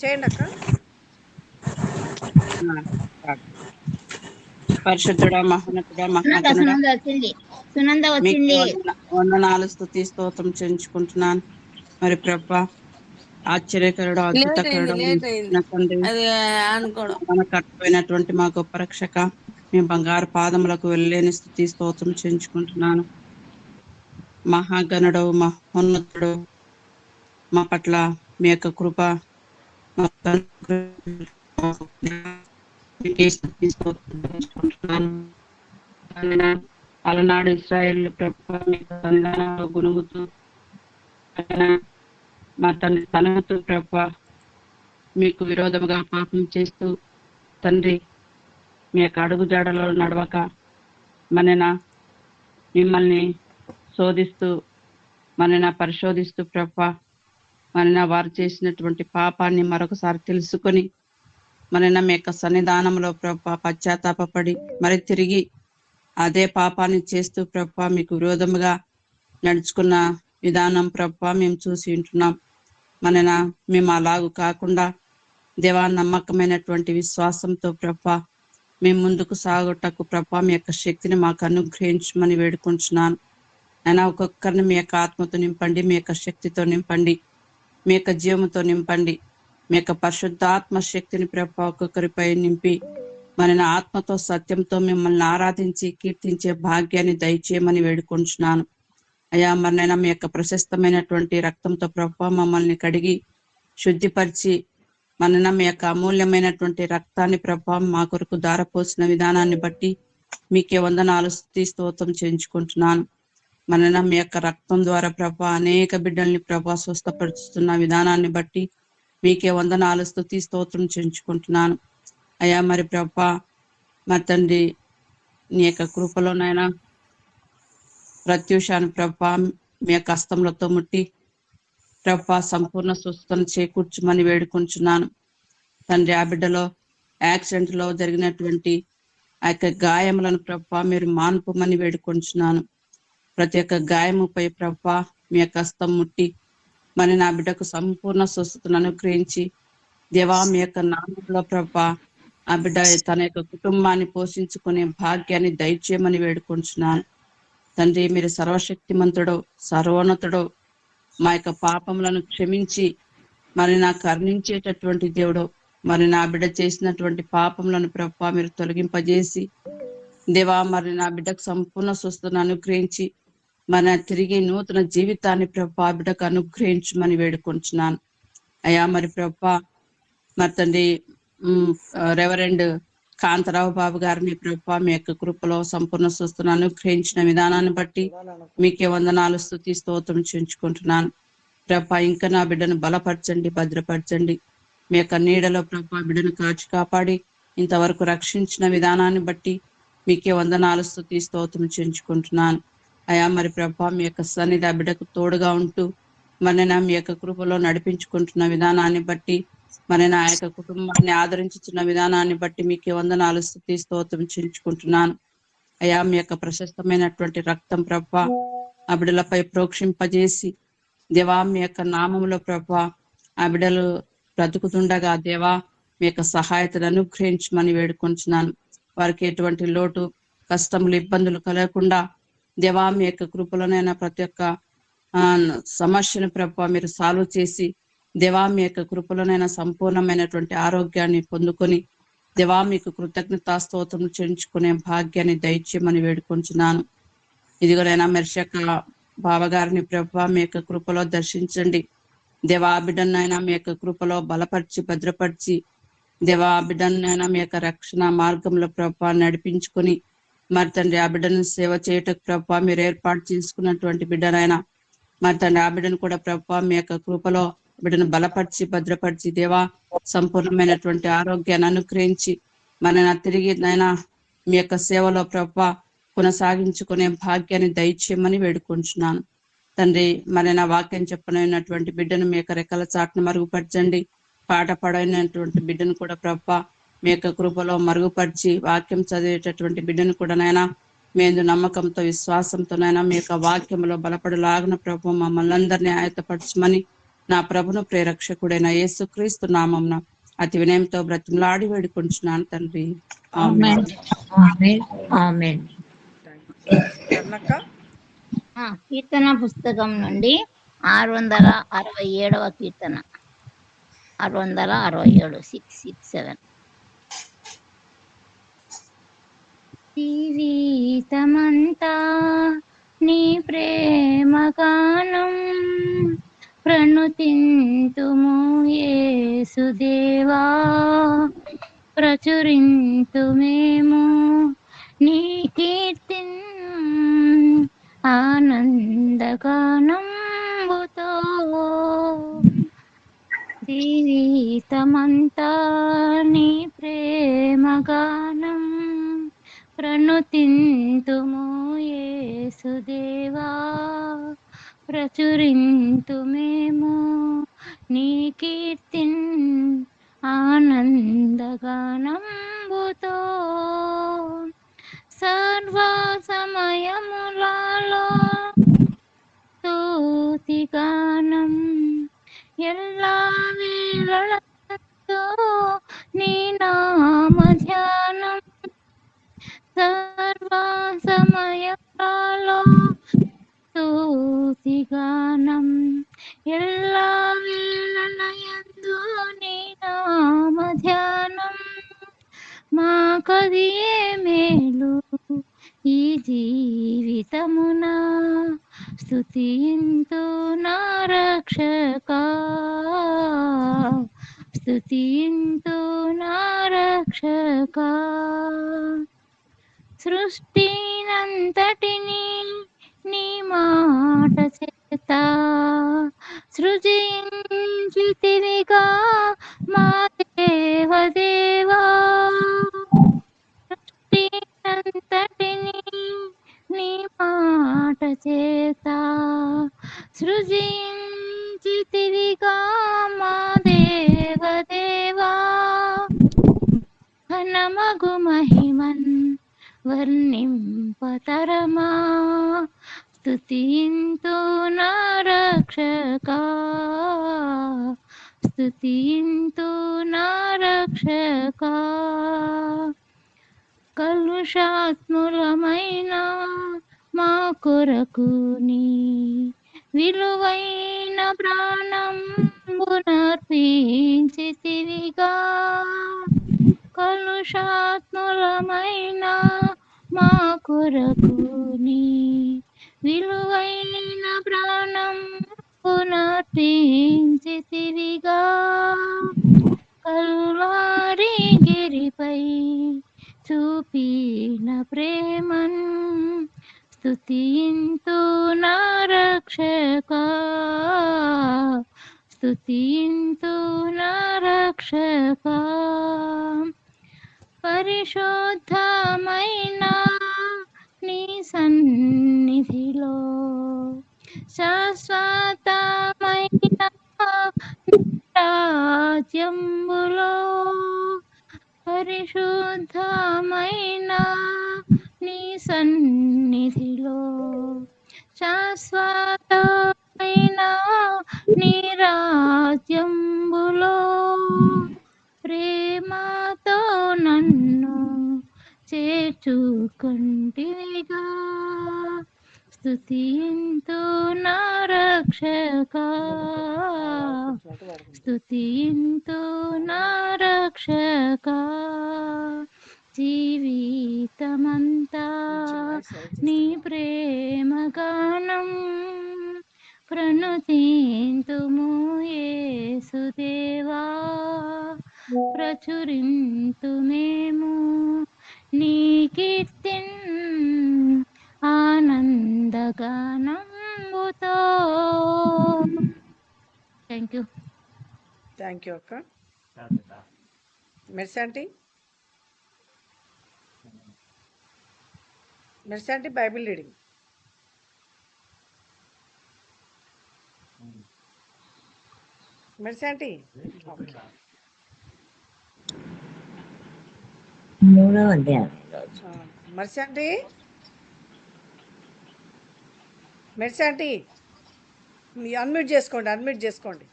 చేయండి అక్క. పరిశుద్ధుడా, మహోన్నతుడా, మహాగణుడా, సునంద మీకు వచ్చింది. వందనాలు, స్తుతి స్తోత్రం చెల్లించుకుంటున్నాను. మరి ప్రభా, ఆశ్చర్యకరుడు, అద్భుతకరుడు, లేట్ అయింది నా తండ్రి, అది అనుకోవడం. మన కట్టుపోయినటువంటి మా గొప్ప రక్షక, మీ బంగారు పాదములకు వెళ్ళలేని స్తుతి స్తోత్రం చెల్లించుకుంటున్నాను. మహాగణుడు, మహోన్నతుడు, మా పట్ల మీ యొక్క కృప, మీకే స్తుతి స్తోత్రం చెల్లించుకుంటున్నాను. అలనాడు ఇశ్రాయేల్ ప్రభు మీకు సంధానంలో గునుగుతూ మా తండ్రి తనతో ప్రభ మీకు విరోధముగా పాపం చేస్తూ తండ్రి మీ యొక్క అడుగు జాడలో నడవక మనన మిమ్మల్ని శోధిస్తూ మనన పరిశోధిస్తూ ప్రభ మనన వారు చేసినటువంటి పాపాన్ని మరొకసారి తెలుసుకొని మనన మీ యొక్క సన్నిధానంలో ప్రభ పశ్చాత్తాపడి మరి తిరిగి అదే పాపాన్ని చేస్తూ ప్రభ మీకు విరోధముగా నడుచుకున్న విధానం ప్రభ మేము చూసి ఉంటున్నాం. మనన మేము అలాగూ కాకుండా దేవా నమ్మకమైనటువంటి విశ్వాసంతో ప్రభ మేము ముందుకు సాగుటకు ప్రభ మీ యొక్క శక్తిని మాకు అనుగ్రహించమని వేడుకుంటున్నాను. అయినా ఒక్కొక్కరిని మీ యొక్క ఆత్మతో నింపండి, మీ యొక్క శక్తితో నింపండి, మీ యొక్క జీవముతో నింపండి, మీ యొక్క పరిశుద్ధాత్మ శక్తిని ప్రభ ఒక్కొక్కరిపై నింపి మన ఆత్మతో సత్యంతో మిమ్మల్ని ఆరాధించి కీర్తించే భాగ్యాన్ని దయచేయమని వేడుకుంటున్నాను. అయ్యా మరినైనా మీ యొక్క ప్రశస్తమైనటువంటి రక్తంతో ప్రభ మమ్మల్ని కడిగి శుద్ధిపరిచి మనన మీ యొక్క అమూల్యమైనటువంటి రక్తాన్ని ప్రభ మా కొరకు దారపోసిన విధానాన్ని బట్టి మీకే వందనాలు, స్తుతి స్తోత్రం చేయించుకుంటున్నాను. మనన మీ యొక్క రక్తం ద్వారా ప్రభ అనేక బిడ్డల్ని ప్రభ స్వస్థపరుస్తున్న విధానాన్ని బట్టి మీకే వందనాలు, స్తుతి స్తోత్రం చేయించుకుంటున్నాను. అయ్యా మరి ప్రభ మరి తండ్రి నీ యొక్క కృపలోనైనా ప్రత్యూషాన్ని ప్రభ మీ యొక్క హస్తములతో ముట్టి ప్రభ సంపూర్ణ స్వస్థతను చేకూర్చమని వేడుకుంటున్నాను. తండ్రి ఆ బిడ్డలో యాక్సిడెంట్ లో జరిగినటువంటి ఆ యొక్క గాయములను ప్రభ మీరు మాన్పమని వేడుకుంటున్నాను. ప్రతి ఒక్క గాయముపై ప్రభ మీ యొక్క హస్తం ముట్టి మరి నా బిడ్డకు సంపూర్ణ స్వస్థతను అనుగ్రహించి దేవా మీ యొక్క నామంలో ప్రభ ఆ బిడ్డ తన యొక్క కుటుంబాన్ని పోషించుకునే భాగ్యాన్ని దయచేయమని వేడుకుంటున్నాను. తండ్రి మీరు సర్వశక్తిమంతుడు, సర్వోన్నతుడు, మా యొక్క పాపములను క్షమించి మరి నా కరుణించేటటువంటి దేవుడు, మరి నా బిడ్డ చేసినటువంటి పాపములను ప్రభ మీరు తొలగింపజేసి దేవా మరి నా బిడ్డకు సంపూర్ణ స్వస్థతను అనుగ్రహించి మన తిరిగి నూతన జీవితాన్ని ప్రభ బిడ్డకు అనుగ్రహించమని వేడుకుంటున్నాను. అయ్యా మరి ప్రభ మరి తండ్రి రెవరెండ్ కాంతారావు బాబు గారిని ప్రభ మీ యొక్క కృపలో సంపూర్ణ స్వస్థను అనుగ్రహించిన విధానాన్ని బట్టి మీకే వందనాలు, స్తుతి స్తోత్రం చేయించుకుంటున్నాను. ప్రభ ఇంకా నా బిడ్డను బలపరచండి, భద్రపరచండి. మీ యొక్క నీడలో ప్రభ బిడ్డను కాచి కాపాడి ఇంతవరకు రక్షించిన విధానాన్ని బట్టి మీకే వందనాలు, స్తుతి స్తోత్రం చేయించుకుంటున్నాను. అయా మరి ప్రభ మీ యొక్క సన్నిధి ఆ బిడ్డకు తోడుగా ఉంటూ మరి మీ యొక్క కృపలో నడిపించుకుంటున్న విధానాన్ని బట్టి మరి నా యొక్క కుటుంబాన్ని ఆదరించుతున్న విధానాన్ని బట్టి మీకే వందనాలు, స్తుతి స్తోత్రం చేయించుకుంటున్నాను. అయా మీ యొక్క ప్రశస్తమైనటువంటి రక్తం ప్రభ ఆ బిడ్డలపై ప్రోక్షింపజేసి దేవా మీ యొక్క నామంలో ప్రభ ఆ బిడ్డలు బ్రతుకుతుండగా దేవా మీ యొక్క సహాయతను అనుగ్రహించమని వేడుకుంటున్నాను. వారికి ఎటువంటి లోటు కష్టములు ఇబ్బందులు కలగకుండా దేవా మీ యొక్క కృపలోనైనా ప్రతి ఒక్క సమస్యను ప్రభ మీరు సాల్వ్ చేసి దేవా మీ యొక్క కృపలోనైనా సంపూర్ణమైనటువంటి ఆరోగ్యాన్ని పొందుకొని దేవా మీకు కృతజ్ఞతా స్తోత్రం చెల్లించుకునే భాగ్యాన్ని దయచేయమని వేడుకుంటున్నాను. ఇదిగోనైనా మెర్షక బావగారిని ప్రభ మీ యొక్క కృపలో దర్శించండి. దేవా బిడ్డనైనా మీ యొక్క కృపలో బలపరిచి భద్రపరిచి దేవా బిడ్డనైనా మీ యొక్క రక్షణ మార్గంలో ప్రభ నడిపించుకొని మరి తండ్రి ఆ బిడ్డను సేవ చేయటకు ప్రభ మీరు ఏర్పాటు చేసుకున్నటువంటి బిడ్డనైనా మరి తండ్రి ఆ బిడ్డను కూడా ప్రభ మీ యొక్క కృపలో బిడ్డను బలపరిచి భద్రపరిచి దేవా సంపూర్ణమైనటువంటి ఆరోగ్యాన్ని అనుగ్రహించి మన తిరిగి నైనా మీ యొక్క సేవలో ప్రభ కొనసాగించుకునే భాగ్యాన్ని దయచేయమని వేడుకుంటున్నాను. తండ్రి మరి నా వాక్యం చెప్పనైనటువంటి బిడ్డను మీ యొక్క రెక్కల చాటును మరుగుపరచండి. పాట పడైనటువంటి బిడ్డను కూడా ప్రభ మీ యొక్క కృపలో మరుగుపరిచి వాక్యం చదివేటటువంటి బిడ్డను కూడా నైనా మేము నమ్మకంతో విశ్వాసంతోనైనా మీ యొక్క వాక్యంలో బలపడలాగిన ప్రభు మమ్మల్ని అందరినీ ఆయత్తపరచమని నా ప్రభును ప్రేరక్షకుడైన యేసుక్రీస్తు నామంన అతి వినయంతో బ్రతిమలాడి వేడుకొంచున్నాను తండ్రి. ఆమేన్. ఆమేన్. ఆమేన్. కర్ణక్క కీర్తన పుస్తకం నుండి 667వ కీర్తన. 667 667. జీవితమంతా నీ ప్రేమ గానం ప్రణుతింతుము యేసుదేవా, ప్రచురింతుమేము నీ కీర్తిన్ ఆనందగానంబుతో. జీవితమంతా నీ ప్రేమ గానం ప్రణుతింతుము యేసుదేవా, ప్రచురింతుమేము నీ కీర్తిన్ ఆనందగానంబుతో. సర్వ సమయములలో స్తుతిగానం ఎల్లా వేళలతో నీ నామ ధ్యానం. సర్వ సమయాలలో స్తుతిగానం ఎల్లా వేళలయందు నీ నామ ధ్యానం. మాకదియే మేలు ఈ జీవితమున స్తుతింతు నా రక్షకా, స్తుతింతు నా రక్షకా. సృష్టినంతటిని నీ మాట చేత సృజించితివిగా మా దేవదేవా. సృష్టినంతటిని నీ మాట చేత సృజించితివిగా మా దేవదేవా. ఘనమగు మహిమన్ వర్ణింపతరమా, స్తుతింతు నా రక్షకా, స్తుతింతు నా రక్షకా. కలుషాత్ములమైన మా కొరకు నీ విలువైన ప్రాణంబునర్పించితివిగా. కలుషాత్ములమైన మా కొరకు నీ విలువైన ప్రాణంబునర్పించితివిగా. కల్వారి గిరిపై చూపిన ప్రేమన్ స్తుతింతు నా రక్షకా, స్తుతింతు నా రక్షకా. పరిశుద్ధమైన నీ సన్నిధిలో శాశ్వతమైన రాజ్యంబులో, పరిశుద్ధమైన నీ సన్నిధిలో శాశ్వతమైన నీ రాజ్యంబులో ప్రేమతో నన్ను చేర్చుకుంటివిగా. స్తుతింతు నా రక్షకా, స్తుతింతు నా రక్షకా. జీవితమంతా నీ ప్రేమ గానం ప్రణుతింతుము యేసుదేవా, ప్రచురింతుమేము నీ కీర్తిన్ ఆనందగానంబుతో. Thank you. థ్యాంక్ యూ అక్క. Mercy aunty, Mercy aunty Bible reading. Mercy aunty 3వ అధ్యాయం. Mercy aunty, Mercy aunty unmute చేసుకోండి, అన్మ్యూట్ చేసుకోండి.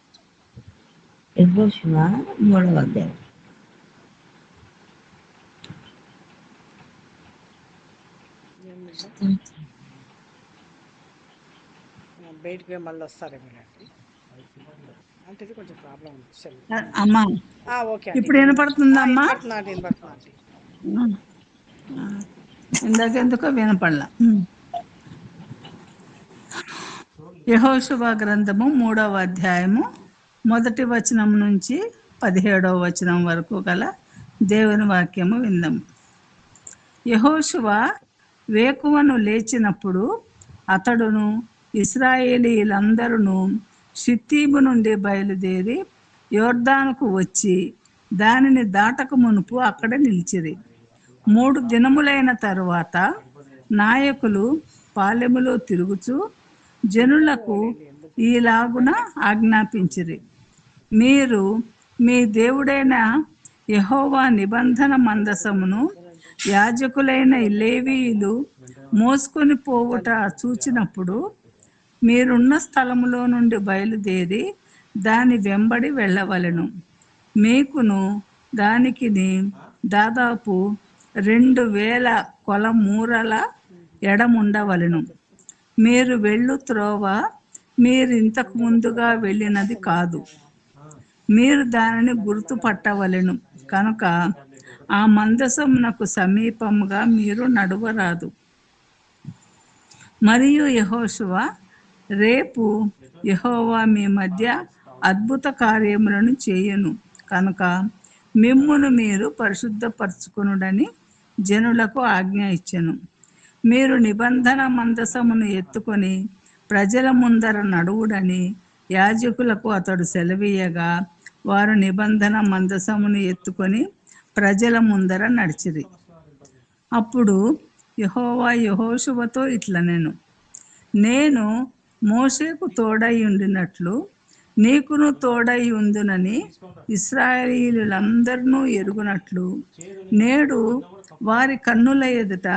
యెహోషువ 3వ అధ్యాయం. బయటికి పోయి మళ్ళీ వస్తారేమో అండి. అంటే ఇది కొంచెం ప్రాబ్లం ఉంది సెల్. అమ్మా ఓకే అండి. ఇప్పుడు వినపడుతుందా అమ్మా? వినపడుతున్నా అండి. ఇందాకెందుకో వినపడలా. యెహోషువ గ్రంథము 3వ అధ్యాయము 1వ వచనం నుంచి 17వ వచనం వరకు గల దేవుని వాక్యము విందాము. యెహోషువ వేకువను లేచినప్పుడు అతడును ఇశ్రాయేలీయులందరూ షిత్తీము నుండి బయలుదేరి యోర్దానుకు వచ్చి దానిని దాటక మునుపు అక్కడ నిలిచిరి. 3 దినములైన తరువాత నాయకులు పాలెములో తిరుగుచూ జనులకు ఈలాగున ఆజ్ఞాపించిరి: మీరు మీ దేవుడైన యెహోవా నిబంధన మందసమును యాజకులైన లేవీయులు మోసుకొని పోవుట చూచినప్పుడు మీరున్న స్థలములో నుండి బయలుదేరి దాని వెంబడి వెళ్ళవలెను. మీకును దానికి దాదాపు 2000 కొల మూరల ఎడముండవలెను. మీరు వెళ్ళు త్రోవ మీరు ఇంతకు ముందుగా వెళ్ళినది కాదు. మీరు దానిని గుర్తుపట్టవలెను కనుక ఆ మందసమునకు సమీపముగా మీరు నడువరాదు. మరియు యెహోషువ, రేపు యెహోవా మీ మధ్య అద్భుత కార్యములను చేయును కనుక మిమ్మును మీరు పరిశుద్ధపరచుకొనుడని జనులకు ఆజ్ఞ ఇచ్చెను. మీరు నిబంధన మందసమును ఎత్తుకొని ప్రజల ముందర నడువుడని యాజకులకు అతడు సెలవీయగా వారు నిబంధన మందసమును ఎత్తుకొని ప్రజల ముందర నడిచిరి. అప్పుడు యెహోవా యెహోషువతో ఇట్లనెను: నేను మోషేకు తోడై ఉండినట్లు నీకును తోడై ఉందునని ఇశ్రాయేలీయులందరినూ ఎరుగునట్లు నేడు వారి కన్నుల ఎదుట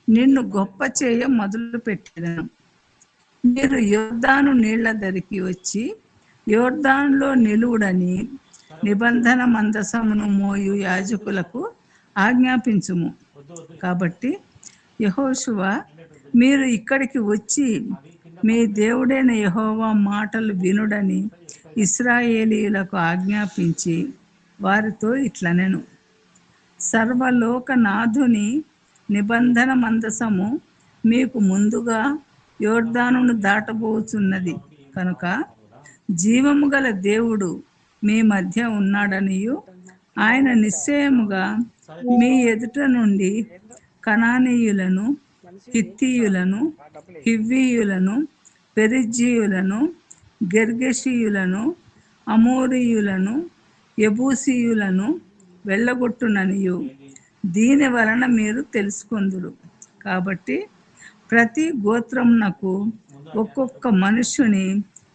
నిన్ను గొప్ప చేయ మొదలు పెట్టెదను. మీరు యోర్దాను నీళ్ల దరికి వచ్చి యోర్దానులో నిలువుడని నిబంధన మందసమును మోయు యాజకులకు ఆజ్ఞాపించుము. కాబట్టి యెహోషువ, మీరు ఇక్కడికి వచ్చి మీ దేవుడైన యెహోవా మాటలు వినుడని ఇశ్రాయేలీయులకు ఆజ్ఞాపించి వారితో ఇట్లనెను: సర్వలోకనాథుని నిబంధన మందసము మీకు ముందుగా యోర్దానును దాటబోచున్నది కనుక జీవము గల దేవుడు మీ మధ్య ఉన్నాడనియు ఆయన నిశ్చయముగా మీ ఎదుట నుండి కనానీయులను, హిత్తీయులను, హివ్వీయులను, పెరిజ్జీయులను, గెర్గెషీయులను, అమోరీయులను, యెబూసీయులను వెళ్ళగొట్టుననియు దీని వలన మీరు తెలుసుకొందురు. కాబట్టి ప్రతి గోత్రమునకు ఒక్కొక్క మనుష్యుని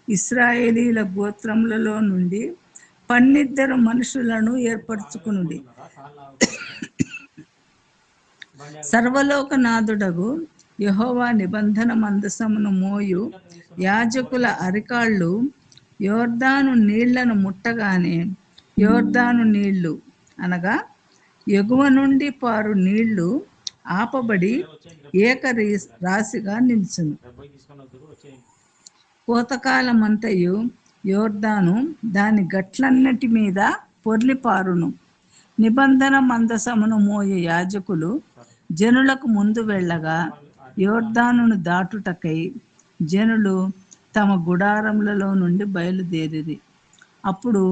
ఇశ్రాయేలీల గోత్రములలో నుండి 12 మనుషులను ఏర్పరచుకునుడి. సర్వలోకనాథుడగు యెహోవా నిబంధన మందసమును మోయు యాజకుల అరికాళ్ళు యోర్దాను నీళ్లను ముట్టగానే యోర్దాను నీళ్లు అనగా ఎగువ నుండి పారు నీళ్లు ఆపబడి రాశిగా నిల్చును. కోతకాలమంతయు యోర్దాను దాని గట్లన్నిటి మీద పొర్లిపారును. నిబంధన మందసమును మోయు యాజకులు జనులకు ముందు వెళ్ళగా యోర్దానును దాటుటకై జనులు తమ గుడారములలో నుండి బయలుదేరిరి. అప్పుడు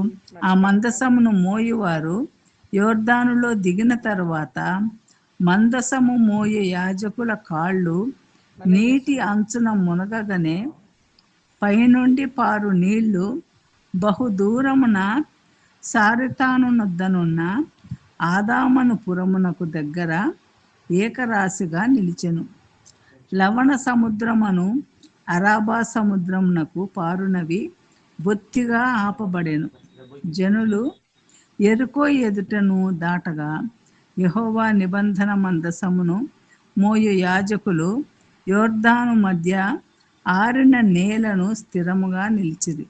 ఆ మందసమును మోయువారు యోర్దానులో దిగిన తరువాత మందసము మోయు యాజకుల కాళ్ళు నీటి అంచున మునగగానే పైనుండి పారు నీళ్లు బహుదూరమున సారెతానునొద్దనున్న ఆదామను పురమునకు దగ్గర ఏకరాశిగా నిలిచెను. లవణ సముద్రమును అరాబా సముద్రమునకు పారునవి బొత్తిగా ఆపబడెను. జనులు యెరికో ఎదుటను దాటగా యెహోవా నిబంధన మందసమును మోయు యాజకులు యోర్దాను మధ్య ఆరిన నేలను స్థిరముగా నిలిచిరి.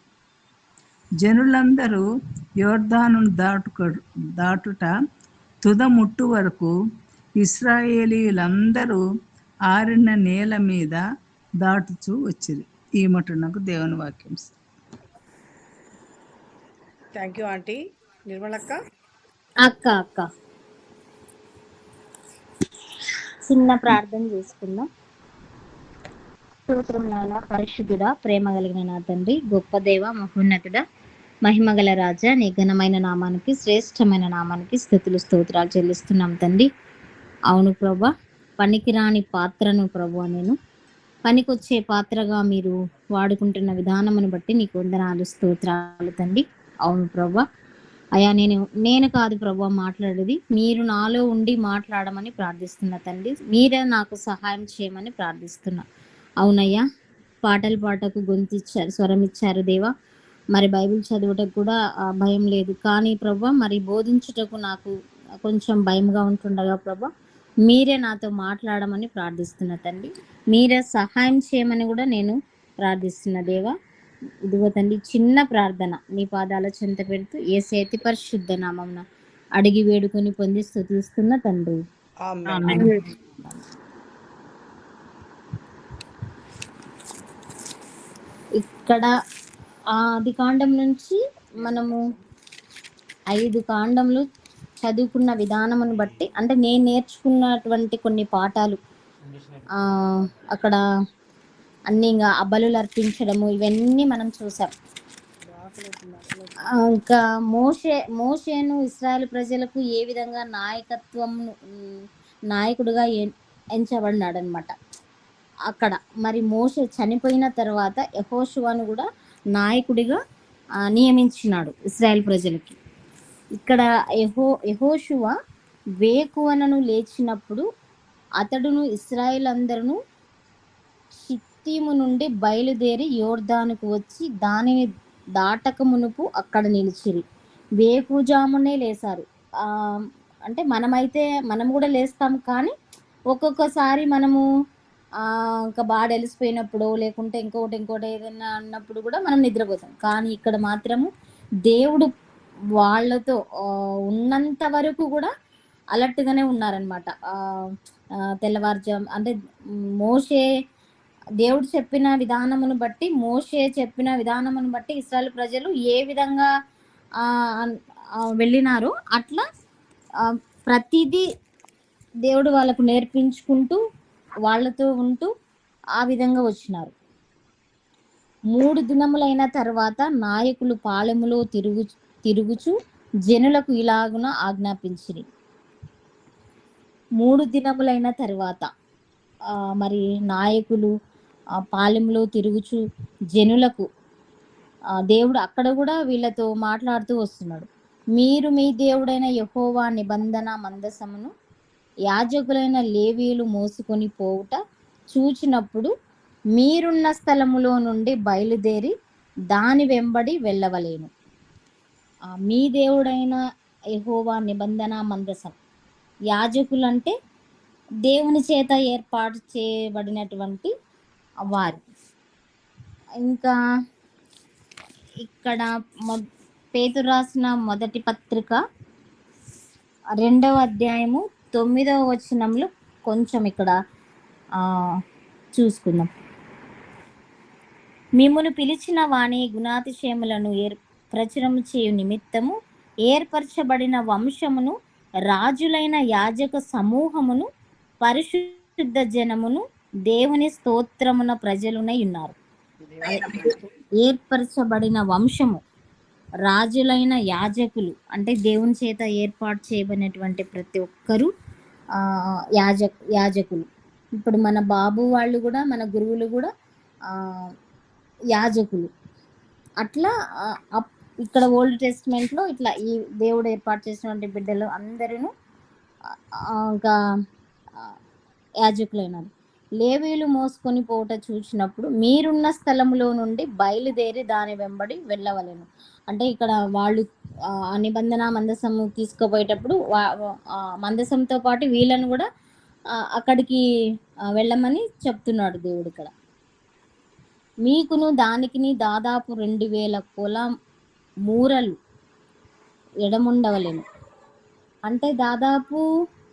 జనులందరూ యోర్దాను దాటుట తుదముట్టు వరకు ఇశ్రాయేలీయులందరూ ఆరిన నేల మీద దాటుచూ వచ్చిరి. ఈ మటునకు దేవుని వాక్యం. Thank you aunty. నిర్మలక్క. అక్క చిన్న ప్రార్థన చేసుకుందాం. స్తోత్రం నాయన, పరిశుద్ధుడా, ప్రేమ కలిగిన నా తండ్రి, గొప్ప దేవ, మహోన్నతుడా, మహిమగల రాజా, నీ ఘనమైన నామానికి, శ్రేష్టమైన నామానికి స్తుతులు స్తోత్రాలు చెల్లిస్తున్నాం తండ్రి. అవును ప్రభా, పనికిరాని పాత్రను ప్రభా, నేను పనికొచ్చే పాత్రగా మీరు వాడుకుంటున్న విధానమును బట్టి నీకు వందనాలు స్తోత్రాలు తండ్రి. అవును ప్రభా, అయ్యా నేను కాదు ప్రభా మాట్లాడేది, మీరు నాలో ఉండి మాట్లాడమని ప్రార్థిస్తున్నా తండ్రి. మీరే నాకు సహాయం చేయమని ప్రార్థిస్తున్నా. అవునయ్యా, పాటలు పాటకు గొంతిచ్చారు, స్వరం ఇచ్చారు దేవా. మరి బైబిల్ చదువుటకు కూడా భయం లేదు, కానీ ప్రభా మరి బోధించుటకు నాకు కొంచెం భయంగా ఉంటుండగా ప్రభా మీరే నాతో మాట్లాడమని ప్రార్థిస్తున్నా తండ్రి. మీరే సహాయం చేయమని కూడా నేను ప్రార్థిస్తున్నా దేవా. ఇదిగో తండ్రి, చిన్న ప్రార్థన నీ పాదాల చెంత పెడుతూ యేసయ్య అతి పరిశుద్ధ నామమున అడిగి వేడుకొని పొంది స్తుతిస్తున్న తండ్రి. ఆమేన్. ఇక్కడ ఆది కాండం నుంచి మనము 5 కాండములు చదువుకున్న విధానమును బట్టి, అంటే నేను నేర్చుకున్నటువంటి కొన్ని పాఠాలు అక్కడ అన్ని ఇంకా అబలులు అర్పించడము ఇవన్నీ మనం చూసాం. ఇంకా మోషేను ఇశ్రాయేలు ప్రజలకు ఏ విధంగా నాయకుడుగా ఎంచబడినాడు అనమాట. అక్కడ మరి మోషే చనిపోయిన తర్వాత యెహోషువను కూడా నాయకుడిగా నియమించినాడు ఇశ్రాయేల్ ప్రజలకి. ఇక్కడ యెహోషువ వేకువనను లేచినప్పుడు అతడును ఇశ్రాయేల్ అందరూ షిత్తీము నుండి బయలుదేరి యోర్దానుకు వచ్చి దానిని దాటక మునుపు అక్కడ నిలిచిరి. వేకుజామునే లేసారు. అంటే మనం కూడా లేస్తాం, కానీ ఒక్కొక్కసారి మనము ఇంకా బాగా అలసిపోయినప్పుడు లేకుంటే ఇంకోటి ఏదైనా అన్నప్పుడు కూడా మనం నిద్రపోతాం. కానీ ఇక్కడ మాత్రము దేవుడు వాళ్ళతో ఉన్నంత వరకు కూడా అలర్ట్గానే ఉన్నారనమాట. తెల్లవారుజాము అంటే దేవుడు చెప్పిన విధానమును బట్టి, మోషే చెప్పిన విధానమును బట్టి ఇశ్రాయేలు ప్రజలు ఏ విధంగా వెళ్ళినారో అట్లా ప్రతిదీ దేవుడు వాళ్ళకు నేర్పించుకుంటూ వాళ్ళతో ఉంటూ ఆ విధంగా వచ్చినారు. 3 దినములైన తర్వాత నాయకులు పాళెములో తిరుగుచు జనులకు ఇలాగున ఆజ్ఞాపించిరి. 3 దినములైన తర్వాత మరి నాయకులు పాలెంలో తిరుగుచు జనులకు దేవుడు అక్కడ కూడా వీళ్ళతో మాట్లాడుతూ వస్తున్నాడు. మీరు మీ దేవుడైన యెహోవా నిబంధన మందసమును యాజకులైన లేవీయులు మోసుకొని పోవుట చూచినప్పుడు మీరున్న స్థలములో నుండి బయలుదేరి దాని వెంబడి వెళ్ళవలేను. మీ దేవుడైన యెహోవా నిబంధన మందసం, యాజకులంటే దేవుని చేత ఏర్పాటు చేయబడినటువంటి వారు. ఇంకా ఇక్కడ పేతురు రాసిన మొదటి పత్రిక 2వ అధ్యాయము 9వ వచనంలో కొంచెం ఇక్కడ చూసుకుందాం. మిమ్మును పిలిచిన వాని గుణాతిశయములను ప్రచురము చేయు నిమిత్తము ఏర్పరచబడిన వంశమును, రాజులైన యాజక సమూహమును, పరిశుద్ధ జనమును, దేవుని స్తోత్రమున ప్రజలునై ఉన్నారు. ఏర్పరచబడిన వంశము, రాజులైన యాజకులు అంటే దేవుని చేత ఏర్పాటు చేయబడినటువంటి ప్రతి ఒక్కరూ యాజకులు. ఇప్పుడు మన బాబు వాళ్ళు కూడా, మన గురువులు కూడా యాజకులు. అట్లా ఇక్కడ ఓల్డ్ టెస్ట్మెంట్లో ఇట్లా ఈ దేవుడు ఏర్పాటు చేసినటువంటి బిడ్డలు అందరూ ఇంకా యాజకులైనారు. లేవీయులు మోసుకొని పోవుట చూచినప్పుడు మీరున్న స్థలములో నుండి బయలుదేరి దాని వెంబడి వెళ్ళవలెను. అంటే ఇక్కడ వాళ్ళు నిబంధన మందసము తీసుకుపోయేటప్పుడు మందసంతో పాటు వీళ్ళను కూడా అక్కడికి వెళ్ళమని చెప్తున్నాడు దేవుడు ఇక్కడ. మీకును దానికిని దాదాపు 2000 మూరలు ఎడముండవలెను. అంటే దాదాపు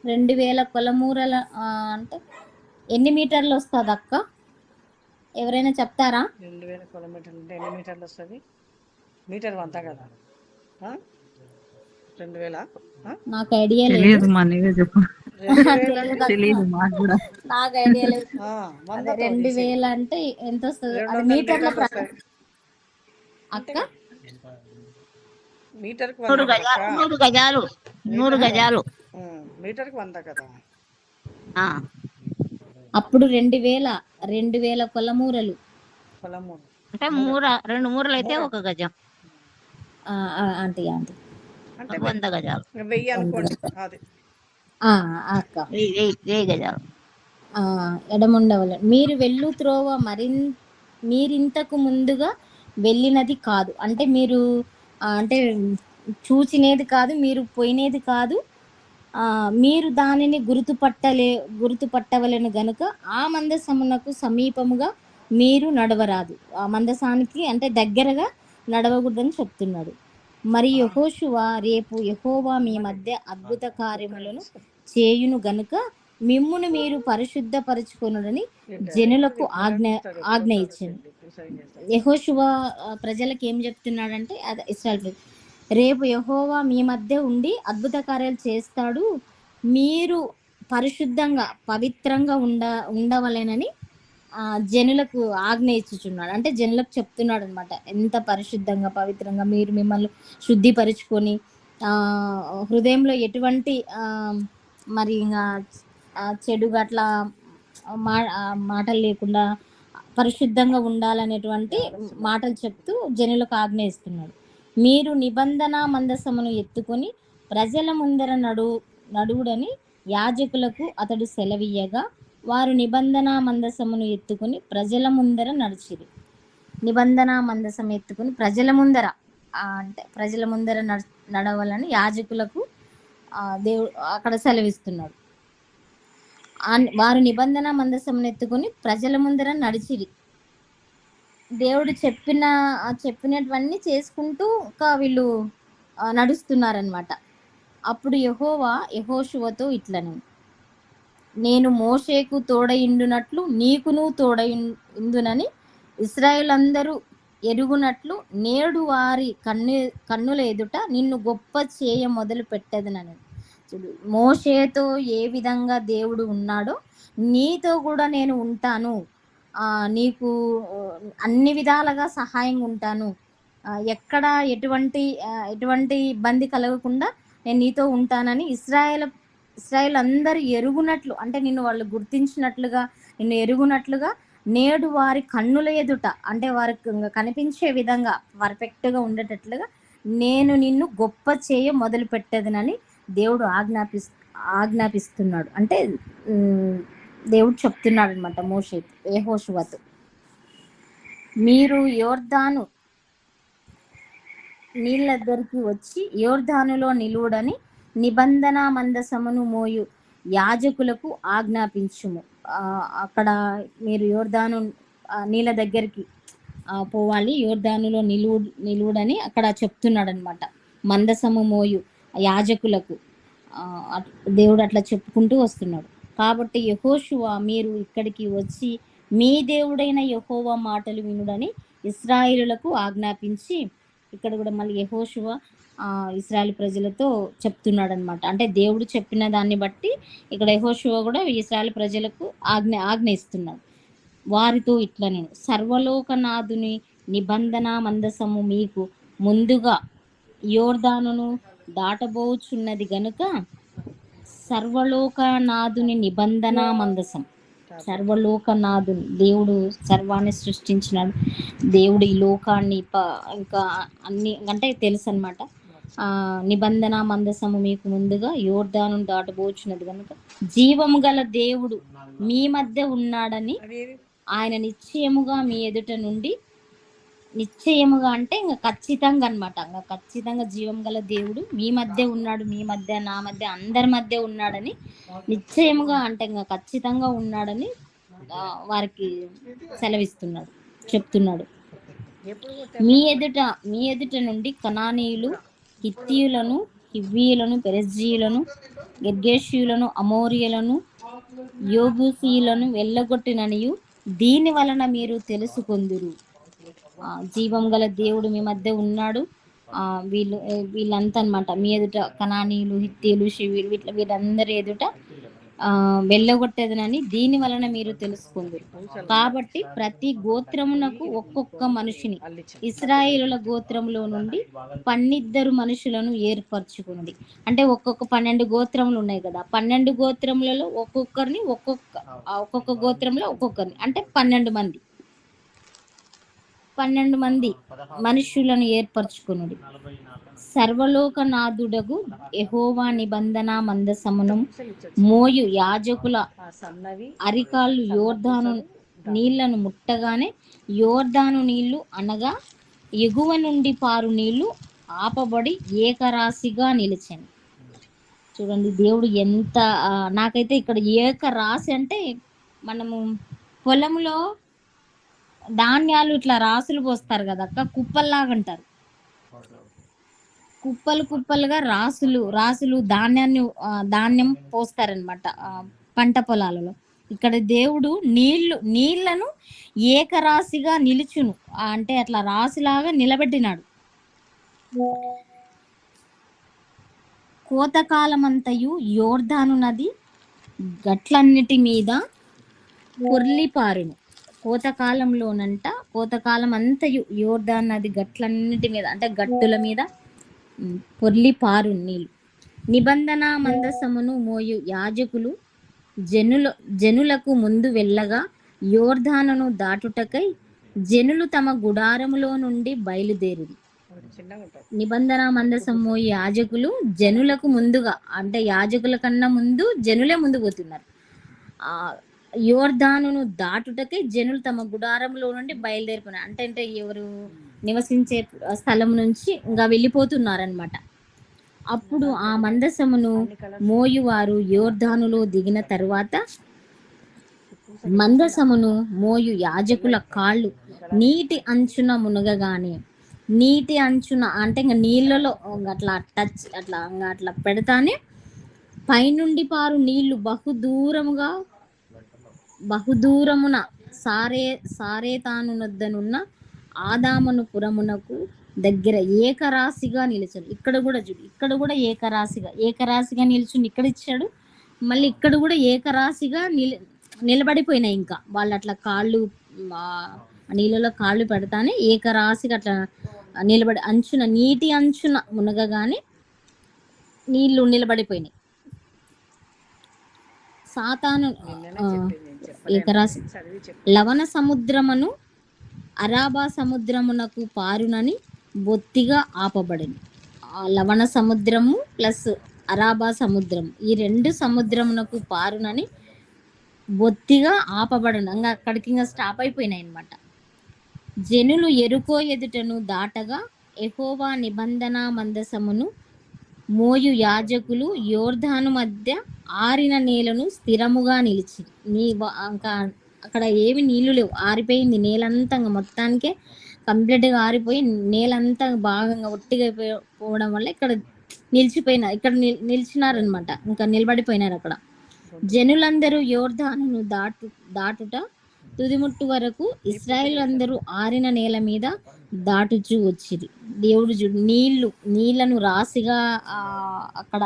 2000 కొలమూరల అంటే ఎన్ని మీటర్లు వస్తుంది అక్క? ఎవరైనా చెప్తారా? 2000 కిలోమీటర్లు అంటే ఎన్ని మీటర్లు వస్తుంది? మీటర్ అంతా కదా 2000? నాకు ఐడియా లేదు. తెలియదు మా నీవే చెప్పు. 2000 అంటే తెలియదు మాకు కూడా. నాకు ఐడియా లేదు. 100 అదే 2000 అంటే ఎంత వస్తుంది? అది 200 మీటర్ల మీటర్లు వస్తాయి అక్క. మీటర్కి 100 100 గజాలు, 100 గజాలు, 100 గజాలు. మీటర్కి 100 కదా. ఆ, అప్పుడు 2000 కొలమూరలు. పొలము అంటే 2 మూరలు అయితే 1 గజం, ఆంటీ అంటే 100 గజాలు, 1000 అనుకోండి. అది అక్క 1000 గజాలు. ఎడముండవలెను. మీరు వెళ్ళు త్రోవ మీరింతకు ముందుగా వెళ్ళినది కాదు. అంటే మీరు అంటే చూచినేది కాదు, మీరు పోయినది కాదు. మీరు దానిని గుర్తుపట్టవలెను గనుక ఆ మందసమునకు సమీపముగా మీరు నడవరాదు. ఆ మందసానికి అంటే దగ్గరగా నడవకూడదని చెప్తున్నాడు. మరి యెహోషువ రేపు యెహోవా మీ మధ్య అద్భుత కార్యములను చేయును గనుక మిమ్మును మీరు పరిశుద్ధపరచుకొనుడని జనులకు ఆజ్ఞ ఇచ్చాను. యెహోషువ ప్రజలకు ఏం చెప్తున్నాడంటే, ఇశ్రాయేలు రేపు యెహోవా మీ మధ్య ఉండి అద్భుత కార్యాలు చేస్తాడు, మీరు పరిశుద్ధంగా పవిత్రంగా ఉండవలెనని జనులకు ఆజ్ఞ ఇచ్చుచున్నాడు. అంటే జనులకు చెప్తున్నాడు అనమాట, ఎంత పరిశుద్ధంగా పవిత్రంగా మీరు మిమ్మల్ని శుద్ధిపరుచుకొని హృదయంలో ఎటువంటి మరి ఇంకా చెడుగా అట్లా మాటలు లేకుండా పరిశుద్ధంగా ఉండాలనేటువంటి మాటలు చెప్తూ జనులకు ఆజ్ఞ ఇస్తున్నాడు. మీరు నిబంధన మందసమును ఎత్తుకొని ప్రజల ముందర నడువుడని యాజకులకు అతడు సెలవీయగా వారు నిబంధన మందసమును ఎత్తుకొని ప్రజల ముందర నడిచిరి. నిబంధన మందసం ఎత్తుకొని ప్రజల ముందర అంటే ప్రజల ముందర నడవాలని యాజకులకు దేవుడు అక్కడ సెలవిస్తున్నాడు. వారు నిబంధన మందసమును ఎత్తుకొని ప్రజల ముందర నడిచిరి. దేవుడు చెప్పినటువన్నీ చేసుకుంటూ ఇంకా వీళ్ళు నడుస్తున్నారనమాట. అప్పుడు యెహోవా యెహోషువతో ఇట్లను, నేను మోషేకు తోడయిండునట్లు నీకును తోడయిందునని ఇశ్రాయేలందరూ ఎరుగునట్లు నేడు వారి కన్నుల ఎదుట నిన్ను గొప్ప చేయ మొదలు పెట్టదనని. మోషేతో ఏ విధంగా దేవుడు ఉన్నాడో నీతో కూడా నేను ఉంటాను, నీకు అన్ని విధాలుగా సహాయంగా ఉంటాను, ఎక్కడ ఎటువంటి ఇబ్బంది కలగకుండా నేను నీతో ఉంటానని ఇశ్రాయేల్ అందరు ఎరుగునట్లు, అంటే నిన్ను వాళ్ళు గుర్తించినట్లుగా, నిన్ను ఎరుగునట్లుగా నేడు వారి కన్నుల ఎదుట, అంటే వారికి కనిపించే విధంగా పర్ఫెక్ట్గా ఉండేటట్లుగా నేను నిన్ను గొప్ప చేయ మొదలు పెట్టేదనని దేవుడు ఆజ్ఞాపిస్తున్నాడు. అంటే దేవుడు చెప్తున్నాడు అనమాట యెహోషువతో. మీరు యోర్దాను నీళ్ళ దగ్గరికి వచ్చి యోర్దానులో నిలువుడని నిబంధన మందసమును మోయు యాజకులకు ఆజ్ఞాపించుము. అక్కడ మీరు యోర్దాను నీళ్ళ దగ్గరికి పోవాలి, యోర్దానులో నిలువుడని అక్కడ చెప్తున్నాడు అనమాట. మందసము మోయు యాజకులకు దేవుడు అట్లా చెప్పుకుంటూ వస్తున్నాడు. కాబట్టి యెహోషువ మీరు ఇక్కడికి వచ్చి మీ దేవుడైన యెహోవా మాటలు వినుడని ఇశ్రాయేలులకు ఆజ్ఞాపించి, ఇక్కడ కూడా మళ్ళీ యెహోషువ ఇశ్రాయేల్ ప్రజలతో చెప్తున్నాడు అనమాట. అంటే దేవుడు చెప్పిన దాన్ని బట్టి ఇక్కడ యెహోషువ కూడా ఇశ్రాయేల్ ప్రజలకు ఆజ్ఞ ఇస్తున్నాడు. వారితో ఇట్లా, నేను సర్వలోకనాథుని నిబంధన మందసము మీకు ముందుగా యోర్దానును దాటబోచున్నది గనుక సర్వలోకనాథుని నిబంధన మందసం, సర్వలోకనాథుని దేవుడు సర్వాన్ని సృష్టించినాడు. దేవుడు ఈ లోకాన్ని ఇంకా అన్ని అంటే తెలుసు అనమాట. నిబంధన మందసము మీకు ముందుగా యోర్దాను దాటబోచున్నది కనుక జీవము గల దేవుడు మీ మధ్య ఉన్నాడని ఆయన నిశ్చయముగా మీ ఎదుట నుండి, నిశ్చయముగా అంటే ఇంకా ఖచ్చితంగా అనమాట, ఇంకా ఖచ్చితంగా జీవం గల దేవుడు మీ మధ్య ఉన్నాడు, మీ మధ్య నా మధ్య అందరి మధ్య ఉన్నాడని నిశ్చయముగా అంటే ఇంకా ఖచ్చితంగా ఉన్నాడని వారికి చెప్తున్నాడు. ఎప్పుడు కొట్టారు? మీ ఎదుట నుండి కనానీయులు, హిత్తీయులను, హివ్వీయులను, పెరెజ్జీయులను, గిర్గేషీయులను, అమోరియలను, యోబూసీయులను వెళ్ళగొట్టిననియు దీని వలన మీరు తెలుసుకొందురు. జీవం గల దేవుడు మీ మధ్య ఉన్నాడు. వీళ్ళంతా అన్నమాట. మీ ఎదుట కనానీయులు, హిత్తీయులు, షివీలు వీళ్ళందరి ఎదుట వెళ్ళగొట్టేదనని దీని వలన మీరు తెలుసుకుందరు. కాబట్టి ప్రతి గోత్రమునకు ఒక్కొక్క మనిషిని ఇశ్రాయేలుల గోత్రములో నుండి 12 మనుషులను ఏర్పరచుకున్నది. అంటే ఒక్కొక్క 12 గోత్రములు ఉన్నాయి కదా, 12 గోత్రములలో ఒక్కొక్కరిని ఒక్కొక్క గోత్రంలో ఒక్కొక్కరిని అంటే 12 మంది మనుషులను ఏర్పరచుకున్నది. సర్వలోకనాథుడగు యెహోవా నిబంధన మందసమును మోయు యాజకుల అరికాళ్ళు యోర్దాను నీళ్లను ముట్టగానే యోర్దాను నీళ్లు అనగా ఎగువ నుండి పారు నీళ్లు ఆపబడి ఏకరాశిగా నిలిచాను. చూడండి దేవుడు ఎంత నాకైతే ఇక్కడ ఏకరాశి అంటే మనము పొలంలో ధాన్యాలు ఇట్లా రాసులు పోస్తారు కదా అక్క, కుప్పల్లాగా అంటారు. కుప్పలుగా రాసులు ధాన్యం పోస్తారనమాట పంట పొలాలలో. ఇక్కడ దేవుడు నీళ్లను ఏకరాశిగా నిలుచును అంటే అట్లా రాసులాగా నిలబెట్టినాడు. కోతకాలమంతయు యోర్దాను నది గట్లన్నిటి మీద పొర్లిపారును. కోతకాలం అంతయు యోర్దాను నది గట్లన్నిటి మీద అంటే గట్టుల మీద పొర్లిపారు నీళ్ళు. నిబంధన మందసమును మోయు యాజకులు జనులకు ముందు వెళ్ళగా యోర్దానును దాటుటకై జనులు తమ గుడారములో నుండి బయలుదేరిరి. నిబంధన మందసం మోయు యాజకులు జనులకు ముందుగా అంటే యాజకుల కన్నా ముందు జనులే ముందు పోతున్నారు. యోర్దానును దాటుటకై జనులు తమ గుడారంలో నుండి బయలుదేరిపోయినారు. అంటే ఎవరు నివసించే స్థలం నుంచి ఇంకా వెళ్ళిపోతున్నారనమాట. అప్పుడు ఆ మందసమును మోయువారు యోర్దానులో దిగిన తరువాత మందసమును మోయు యాజకుల కాళ్ళు నీటి అంచున మునగగానే నీటి అంచున అంటే ఇంకా నీళ్ళలో అట్లా అట్లా పెడతానే పైనుండి పారు నీళ్లు బహుదూరమున సారేతానునొద్దనున్న ఆదామును పురమునకు దగ్గర ఏకరాశిగా నిలిచాడు. ఇక్కడ కూడా ఏకరాశిగా నిల్చుని ఇక్కడ ఇచ్చాడు. మళ్ళీ ఇక్కడ కూడా ఏకరాశిగా నిలబడిపోయినాయి. ఇంకా వాళ్ళు అట్లా కాళ్ళు నీళ్ళలో కాళ్ళు పెడతానే ఏకరాశిగా అట్లా నిలబడి నీటి అంచున మునగగానే నీళ్లు నిలబడిపోయినాయి. సాతాను ఏకరాశి లవణ సముద్రమును అరాబా సముద్రమునకు పారునని బొత్తిగా ఆపబడింది. లవణ సముద్రము ప్లస్ అరాబా సముద్రం ఈ 2 సముద్రమునకు పారునని బొత్తిగా ఆపబడను. ఇంకా అక్కడికి ఇంకా స్టాప్ అయిపోయినాయి అనమాట. జనులు ఎరుకో ఎదుటను దాటగా యెహోవా నిబంధన మందసమును మోయు యాజకులు యోర్దాను మధ్య ఆరిన నేలను స్థిరముగా నిలిచి ఇంకా అక్కడ ఏమి నీళ్లు లేవు, ఆరిపోయింది నేలంతా. మొత్తానికే కంప్లీట్గా ఆరిపోయి నేలంతా బాగా ఒట్టిగా పోవడం వల్ల ఇక్కడ నిలిచినారనమాట. ఇంకా నిలబడిపోయినారు అక్కడ. జనులందరూ యోర్దానును దాటుట తుదిముట్టు వరకు ఇశ్రాయేలు అందరూ ఆరిన నేల మీద దాటుచూ వచ్చింది. దేవుడు నీళ్లను రాశిగా అక్కడ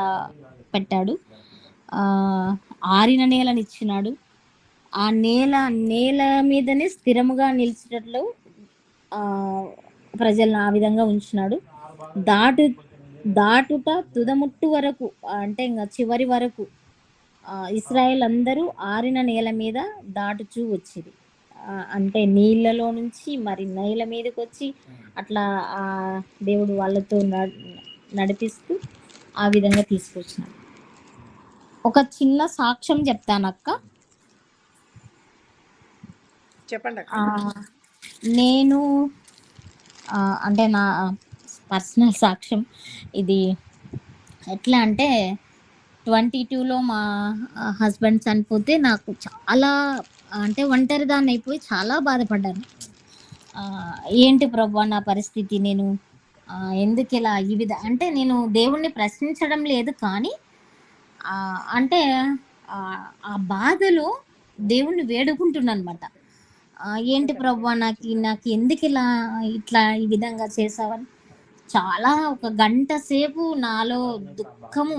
పెట్టాడు. ఆరిన నేలను ఇచ్చినాడు. ఆ నేల మీదనే స్థిరముగా నిలిచేటట్లు ప్రజలను ఆ విధంగా ఉంచినాడు. దాటుట తుదముట్టు వరకు అంటే ఇంకా చివరి వరకు ఇశ్రాయేల్ అందరూ ఆరిన నేల మీద దాటుచూ వచ్చింది. అంటే నీళ్ళలో నుంచి మరి నేల మీదకి వచ్చి అట్లా దేవుడు వాళ్ళతో నడిపిస్తూ ఆ విధంగా తీసుకొచ్చినాడు. ఒక చిన్న సాక్ష్యం చెప్తానక్క. చెప్పండి. నేను అంటే నా పర్సనల్ సాక్ష్యం ఇది. ఎట్లా అంటే 22లో మా హస్బెండ్ చనిపోతే నాకు చాలా అంటే ఒంటరిదాన్ని అయిపోయి చాలా బాధపడ్డాను. ఆ, ఏంటి ప్రభా నా పరిస్థితి, నేను ఎందుకు ఇలా అంటే నేను దేవుణ్ణి ప్రశ్నించడం లేదు, కానీ ఆ, అంటే ఆ ఆ బాధలో దేవుణ్ణి వేడుకుంటున్నాను అనమాట. ఏంటి ప్రభా నాకు ఎందుకు ఇట్లా ఈ విధంగా చేసావని చాలా ఒక గంట సేపు నాలో దుఃఖము,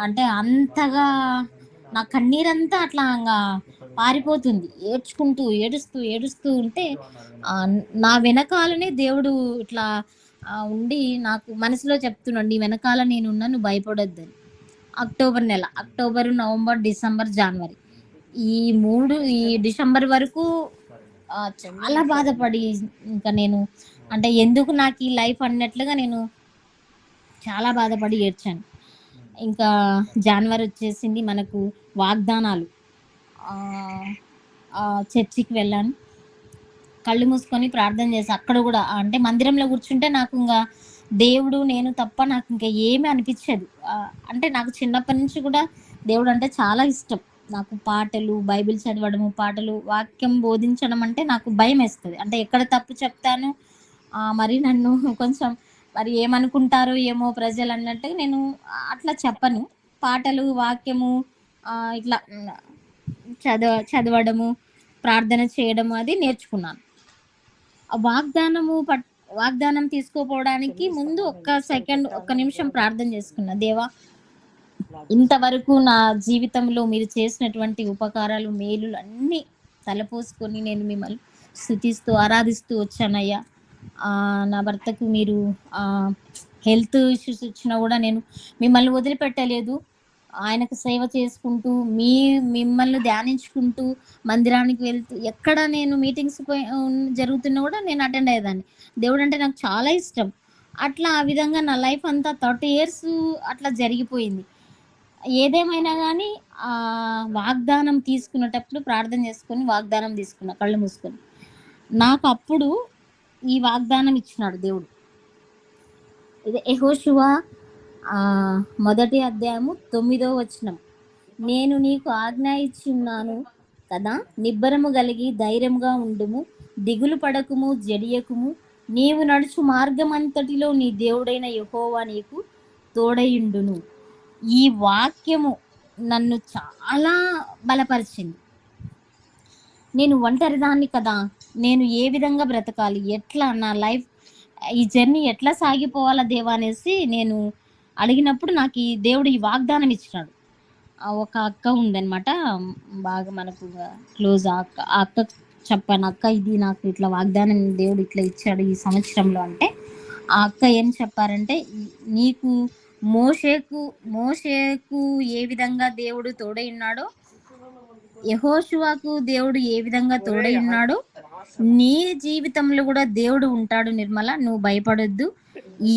అంటే అంతగా నా కన్నీరంతా అట్లా ఇంకా పారిపోతుంది, ఏడ్చుకుంటూ ఏడుస్తూ ఏడుస్తూ ఉంటే ఆ, నా వెనకాలనే దేవుడు ఇట్లా ఉండి నాకు మనసులో చెప్తున్నాడు, నీ వెనకాల నేనున్నా, నువ్వు భయపడొద్దని. అక్టోబర్ నెల, అక్టోబర్, నవంబర్, డిసెంబర్, జనవరి, ఈ డిసెంబర్ వరకు చాలా బాధపడి, ఇంకా నేను అంటే ఎందుకు నాకు ఈ లైఫ్ అన్నట్లుగా నేను చాలా బాధపడి ఏడ్చాను. ఇంకా జనవరి వచ్చేసింది, మనకు వాగ్దానాలు. ఆ, ఆ చర్చికి వెళ్ళాను, కళ్ళు మూసుకొని ప్రార్థన చేసి అక్కడ కూడా అంటే మందిరంలో కూర్చుంటే నాకు ఇంకా దేవుడు నేను తప్ప నాకు ఇంకా ఏమీ అనిపించదు. అంటే నాకు చిన్నప్పటి నుంచి కూడా దేవుడు అంటే చాలా ఇష్టం. నాకు పాటలు, బైబిల్ చదవడము, పాటలు, వాక్యం బోధించడం అంటే నాకు భయం వేస్తుంది. అంటే ఎక్కడ తప్పు చెప్తాను, మరి నన్ను కొంచెం మరి ఏమనుకుంటారో ఏమో ప్రజలు అన్నట్టుగా నేను అట్లా చెప్పను. పాటలు, వాక్యము ఇట్లా చదవడము, ప్రార్థన చేయడము అది నేర్చుకున్నాను. వాగ్దానం తీసుకోపోవడానికి ముందు ఒక్క నిమిషం ప్రార్థన చేసుకున్నా. దేవా, ఇంతవరకు నా జీవితంలో మీరు చేసినటువంటి ఉపకారాలు, మేలులు అన్నీ తలపోసుకొని నేను మిమ్మల్ని స్తుతిస్తూ ఆరాధిస్తూ వచ్చానయ్యా. నా భర్తకు మీరు హెల్త్ ఇష్యూస్ వచ్చినా కూడా నేను మిమ్మల్ని వదిలిపెట్టలేదు. ఆయనకు సేవ చేసుకుంటూ మిమ్మల్ని ధ్యానించుకుంటూ మందిరానికి వెళ్తూ ఎక్కడ నేను మీటింగ్స్ జరుగుతున్నా కూడా నేను అటెండ్ అయ్యేదాన్ని. దేవుడు అంటే నాకు చాలా ఇష్టం. అట్లా ఆ విధంగా నా లైఫ్ అంతా 30 years అట్లా జరిగిపోయింది. ఏదేమైనా కానీ వాగ్దానం తీసుకునేటప్పుడు ప్రార్థన చేసుకొని వాగ్దానం తీసుకున్నా కళ్ళు మూసుకొని. నాకు అప్పుడు ఈ వాగ్దానం ఇచ్చినాడు దేవుడు. ఇది యెహోషువ 1వ అధ్యాయము 9వ వచనం. నేను నీకు ఆజ్ఞ ఇచ్చున్నాను కదా, నిబ్బరము కలిగి ధైర్యముగా ఉండుము, దిగులు పడకుము, జడియకుము, నీవు నడుచు మార్గమంతటిలో నీ దేవుడైన యెహోవా నీకు తోడయుండును. ఈ వాక్యము నన్ను చాలా బలపరిచింది. నేను ఒంటరిదాన్ని కదా, నేను ఏ విధంగా బ్రతకాలి, ఎట్లా నా లైఫ్ ఈ జర్నీ ఎట్లా సాగిపోవాలా దేవా అనేసి నేను అడిగినప్పుడు నాకు ఈ దేవుడు ఈ వాగ్దానం ఇచ్చినాడు. ఒక అక్క ఉందన్నమాట, బాగా మనకు క్లోజ్. ఆ అక్క చెప్పాను, అక్క ఇది నాకు ఇట్లా వాగ్దానం దేవుడు ఇట్లా ఇచ్చాడు ఈ సంవత్సరంలో అంటే, ఆ అక్క ఏం చెప్పారంటే, నీకు మోషేకు ఏ విధంగా దేవుడు తోడై ఉన్నాడో, యెహోషువకు దేవుడు ఏ విధంగా తోడై ఉన్నాడో, నీ జీవితంలో కూడా దేవుడు ఉంటాడు నిర్మల, నువ్వు భయపడొద్దు. ఈ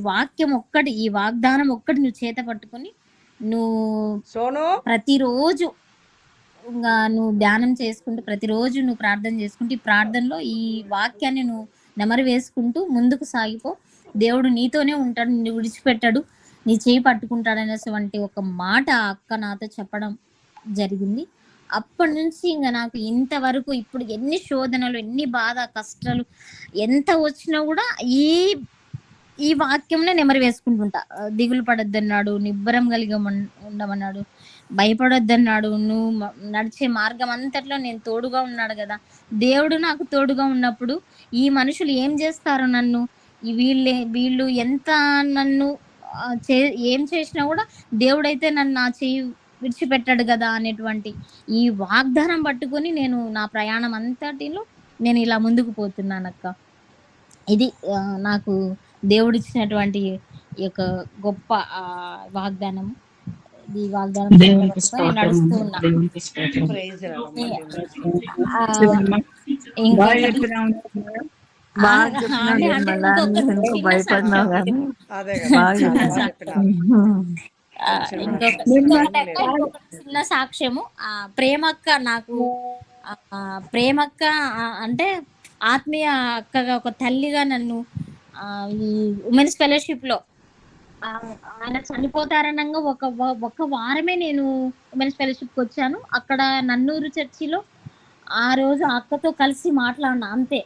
వాక్యం ఒక్కటి, ఈ వాగ్దానం ఒక్కటి నువ్వు చేత పట్టుకొని నువ్వు ప్రతిరోజు ఇంకా నువ్వు ధ్యానం చేసుకుంటూ, ప్రతిరోజు నువ్వు ప్రార్థన చేసుకుంటూ, ఈ ప్రార్థనలో ఈ వాక్యాన్ని నువ్వు నెమరు వేసుకుంటూ ముందుకు సాగిపో, దేవుడు నీతోనే ఉంటాడు, నిన్ను విడిచిపెట్టాడు, నీ చేయి పట్టుకుంటాడు అనేటువంటి ఒక మాట ఆ అక్క నాతో చెప్పడం జరిగింది. అప్పటి నుంచి ఇంకా నాకు ఇంతవరకు ఇప్పుడు ఎన్ని శోధనలు, ఎన్ని బాధ కష్టాలు ఎంత వచ్చినా కూడా ఈ వాక్యంనే నెమరు వేసుకుంటుంటా. దిగులు పడొద్దన్నాడు, నిబ్బరం కలిగి ఉండమన్నాడు, భయపడొద్దన్నాడు, నువ్వు నడిచే మార్గం అంతట్లో నేను తోడుగా ఉన్నాడు కదా. దేవుడు నాకు తోడుగా ఉన్నప్పుడు ఈ మనుషులు ఏం చేస్తారో నన్ను, వీళ్ళు ఎంత నన్ను ఏం చేసినా కూడా దేవుడైతే నన్ను నా చేయి విడిచిపెట్టాడు కదా అనేటువంటి ఈ వాగ్దానం పట్టుకొని నేను నా ప్రయాణం అంతటిలో నేను ఇలా ముందుకు పోతున్నాను అక్క. ఇది నాకు దేవుడిచ్చినటువంటి ఈ యొక్క గొప్ప వాగ్దానం. ఈ వాగ్దానం నడుస్తూ ఉన్నా. ఇంకొక చిన్న సాక్ష్యము. ప్రేమక్క నాకు ప్రేమక్క అంటే ఆత్మీయ అక్కగా, ఒక తల్లిగా నన్ను ఈ ఉమెన్స్ ఫెలోషిప్ లో ఆయన చనిపోతారనంగా ఒక వారమే నేను ఉమెన్స్ ఫెలోషిప్కి వచ్చాను. అక్కడ నన్నూరు చర్చిలో ఆ రోజు అక్కతో కలిసి మాట్లాడినా అంతే.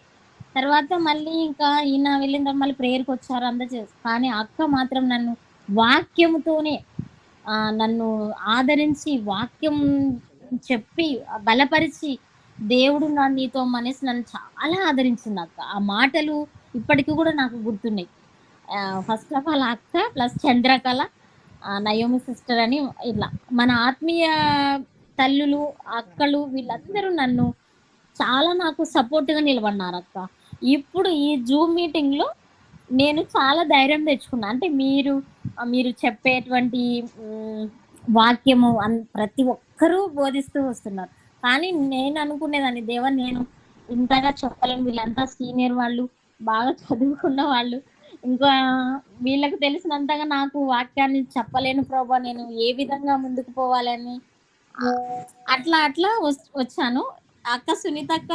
తర్వాత మళ్ళీ ఇంకా ఈయన వెళ్ళిన తర్వాత మళ్ళీ ప్రేయర్కి వచ్చారు అందరు చేస్తారు. కానీ అక్క మాత్రం నన్ను వాక్యముతోనే నన్ను ఆదరించి వాక్యం చెప్పి బలపరిచి దేవుడు నీతో అనేసి నన్ను చాలా ఆదరించింది అక్క. ఆ మాటలు ఇప్పటికి కూడా నాకు గుర్తున్నాయి. ఫస్ట్ ఆఫ్ ఆల్ అక్క ప్లస్ చంద్రకళ, నయోమి సిస్టర్ అని ఇట్లా మన ఆత్మీయ తల్లులు అక్కలు వీళ్ళందరూ నన్ను చాలా నాకు సపోర్ట్గా నిలబడినారు అక్క. ఇప్పుడు ఈ జూమ్ మీటింగ్లో నేను చాలా ధైర్యం తెచ్చుకున్నా. అంటే మీరు చెప్పేటువంటి వాక్యము ప్రతి ఒక్కరూ బోధిస్తూ వస్తున్నారు. కానీ నేను అనుకునేదాన్ని, దేవా నేను ఇంతగా చెప్పలేను, వీళ్ళంతా సీనియర్ వాళ్ళు, బాగా చదువుకున్న వాళ్ళు, ఇంకా వీళ్ళకి తెలిసినంతగా నాకు వాక్యాన్ని చెప్పలేను ప్రభా, నేను ఏ విధంగా ముందుకు పోవాలని అట్లా అట్లా వచ్చాను. అక్క సునీత అక్క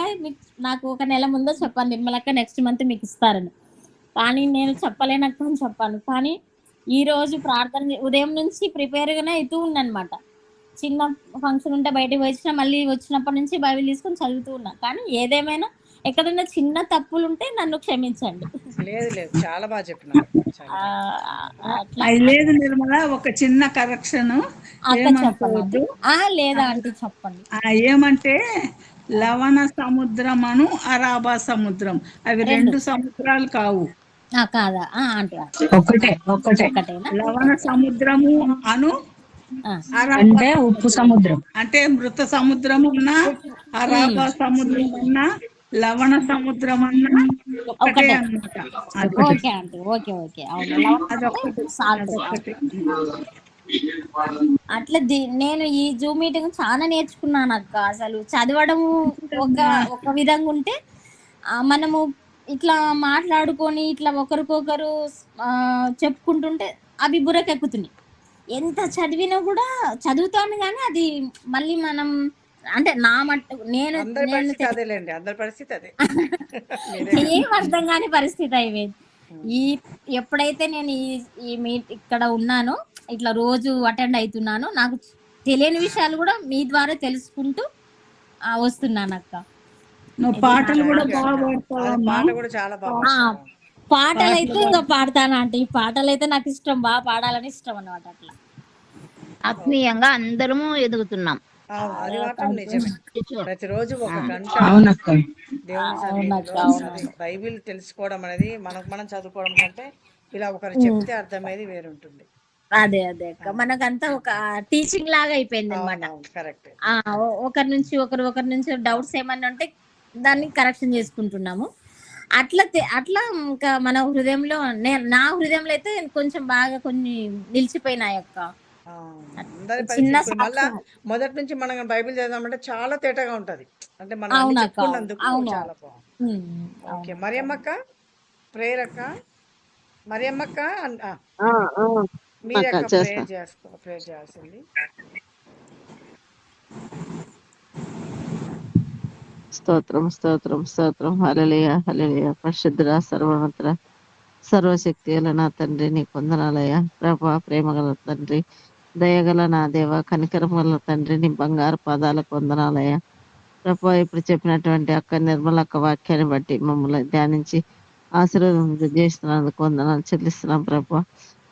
నాకు ఒక నెల ముందో చెప్పాను, నిర్మలక్క నెక్స్ట్ మంత్ మీకు ఇస్తారని. కానీ నేను చెప్పలేనక్క అని చెప్పాను. కానీ ఈ రోజు ప్రార్థన ఉదయం నుంచి ప్రిపేర్గానే అవుతూ ఉందన్నమాట. చిన్న ఫంక్షన్ ఉంటే బయటకు వచ్చినా మళ్ళీ వచ్చినప్పటి నుంచి బైబిల్ తీసుకొని చదువుతూ ఉన్నా. కానీ ఏదేమైనా ఎక్కడైనా చిన్న తప్పులు ఉంటే నన్ను క్షమించండి. లేదు లేదు, చాలా బాగా చెప్పినారు. లేదు నిర్మల, ఒక చిన్న కరెక్షన్ ఏమనుకోవద్దు. లేదా అంటే చెప్పండి. ఏమంటే లవణ సముద్రమును అరాబా సముద్రం అవి రెండు సముద్రాలు కావు. కాదా? అంటే ఒకటే. లవణ సముద్రము అను అంటే ఉప్పు సముద్రం, అంటే మృత సముద్రము అన్నా అరాబా సముద్రం అన్నా లవణ సముద్రం అన్నా ఒకటే అన్నమాట. అట్లా నేను ఈ జూమ్ మీటింగ్ చాలా నేర్చుకున్నాను అక్క. అసలు చదవడం ఒక విధంగా ఉంటే మనము ఇట్లా మాట్లాడుకొని ఇట్లా ఒకరికొకరు చెప్పుకుంటుంటే అవి బుర్రకెక్కుతున్నాయి. ఎంత చదివినా కూడా చదువుతాను కానీ అది మళ్ళీ మనం అంటే నా మట్టు నేను ఏం అర్థం కాని పరిస్థితి అయిపోయింది. ఎప్పుడైతే నేను ఈ మీట్ ఇక్కడ ఉన్నానో, ఇట్లా రోజు అటెండ్ అవుతున్నానో, నాకు తెలియని విషయాలు కూడా మీ ద్వారా తెలుసుకుంటూ వస్తున్నాను అక్క. పాటలు కూడా పాటలు అయితే ఇంకా పాడతాను అంటే ఈ పాటలు అయితే నాకు ఇష్టం, బాగా పాడాలని ఇష్టం అన్నమాట. అట్లా ఆత్మీయంగా అందరము ఎదుగుతున్నాం. అది మాత్రం నిజమే. ప్రతిరోజు ఒక గంట దేవుని బైబిల్ తెలుసుకోవడం అనేది మనం చదువుకోవడం కంటే ఇలా ఒకరు చెప్తే అర్థమయ్యేది వేరుంటుంది. అదే అక్క, మనకంతా ఒక టీచింగ్ లాగా అయిపోయింది అనమాట. కరెక్ట్. ఒకరి నుంచి డౌట్స్ ఏమన్నా ఉంటే దాన్ని కరెక్షన్ చేసుకుంటున్నాము. అట్లా ఇంకా మన హృదయంలో నా హృదయంలో అయితే కొంచెం బాగా కొన్ని నిలిచిపోయినాయి అక్క. మళ్ళా మొదటి నుంచి మనం బైబిల్ చదవమంటే చాలా తేటగా ఉంటది. అంటే మనం చెప్పుకున్నందుకు చాలా బాగుంది. ఓకే, మరియమ్మక్క ప్రేయర్ అక్క. మరియమ్మక్క మీరే ప్రేయర్ చేయాల్సింది. స్తోత్రం స్తోత్రం స్తోత్రం. హల్లెలూయా హల్లెలూయా. పరిశుద్ధుడా, సర్వోన్నతుడా, సర్వశక్తి గల నా తండ్రి నీకు వందనాలయ్యా. ప్రభా, ప్రేమ గల తండ్రి, దయగల నా దేవ, కనికరం గల తండ్రి, నీ బంగారు పాదాలకు వందనాలయ్యా. ప్రభా, ఇప్పుడు చెప్పినటువంటి అక్క నిర్మల అక్క వాక్యాన్ని బట్టి మమ్మల్ని ధ్యానించి ఆశీర్వాదం చేస్తున్నందుకు వందనాలు చెల్లిస్తున్నాం ప్రభా.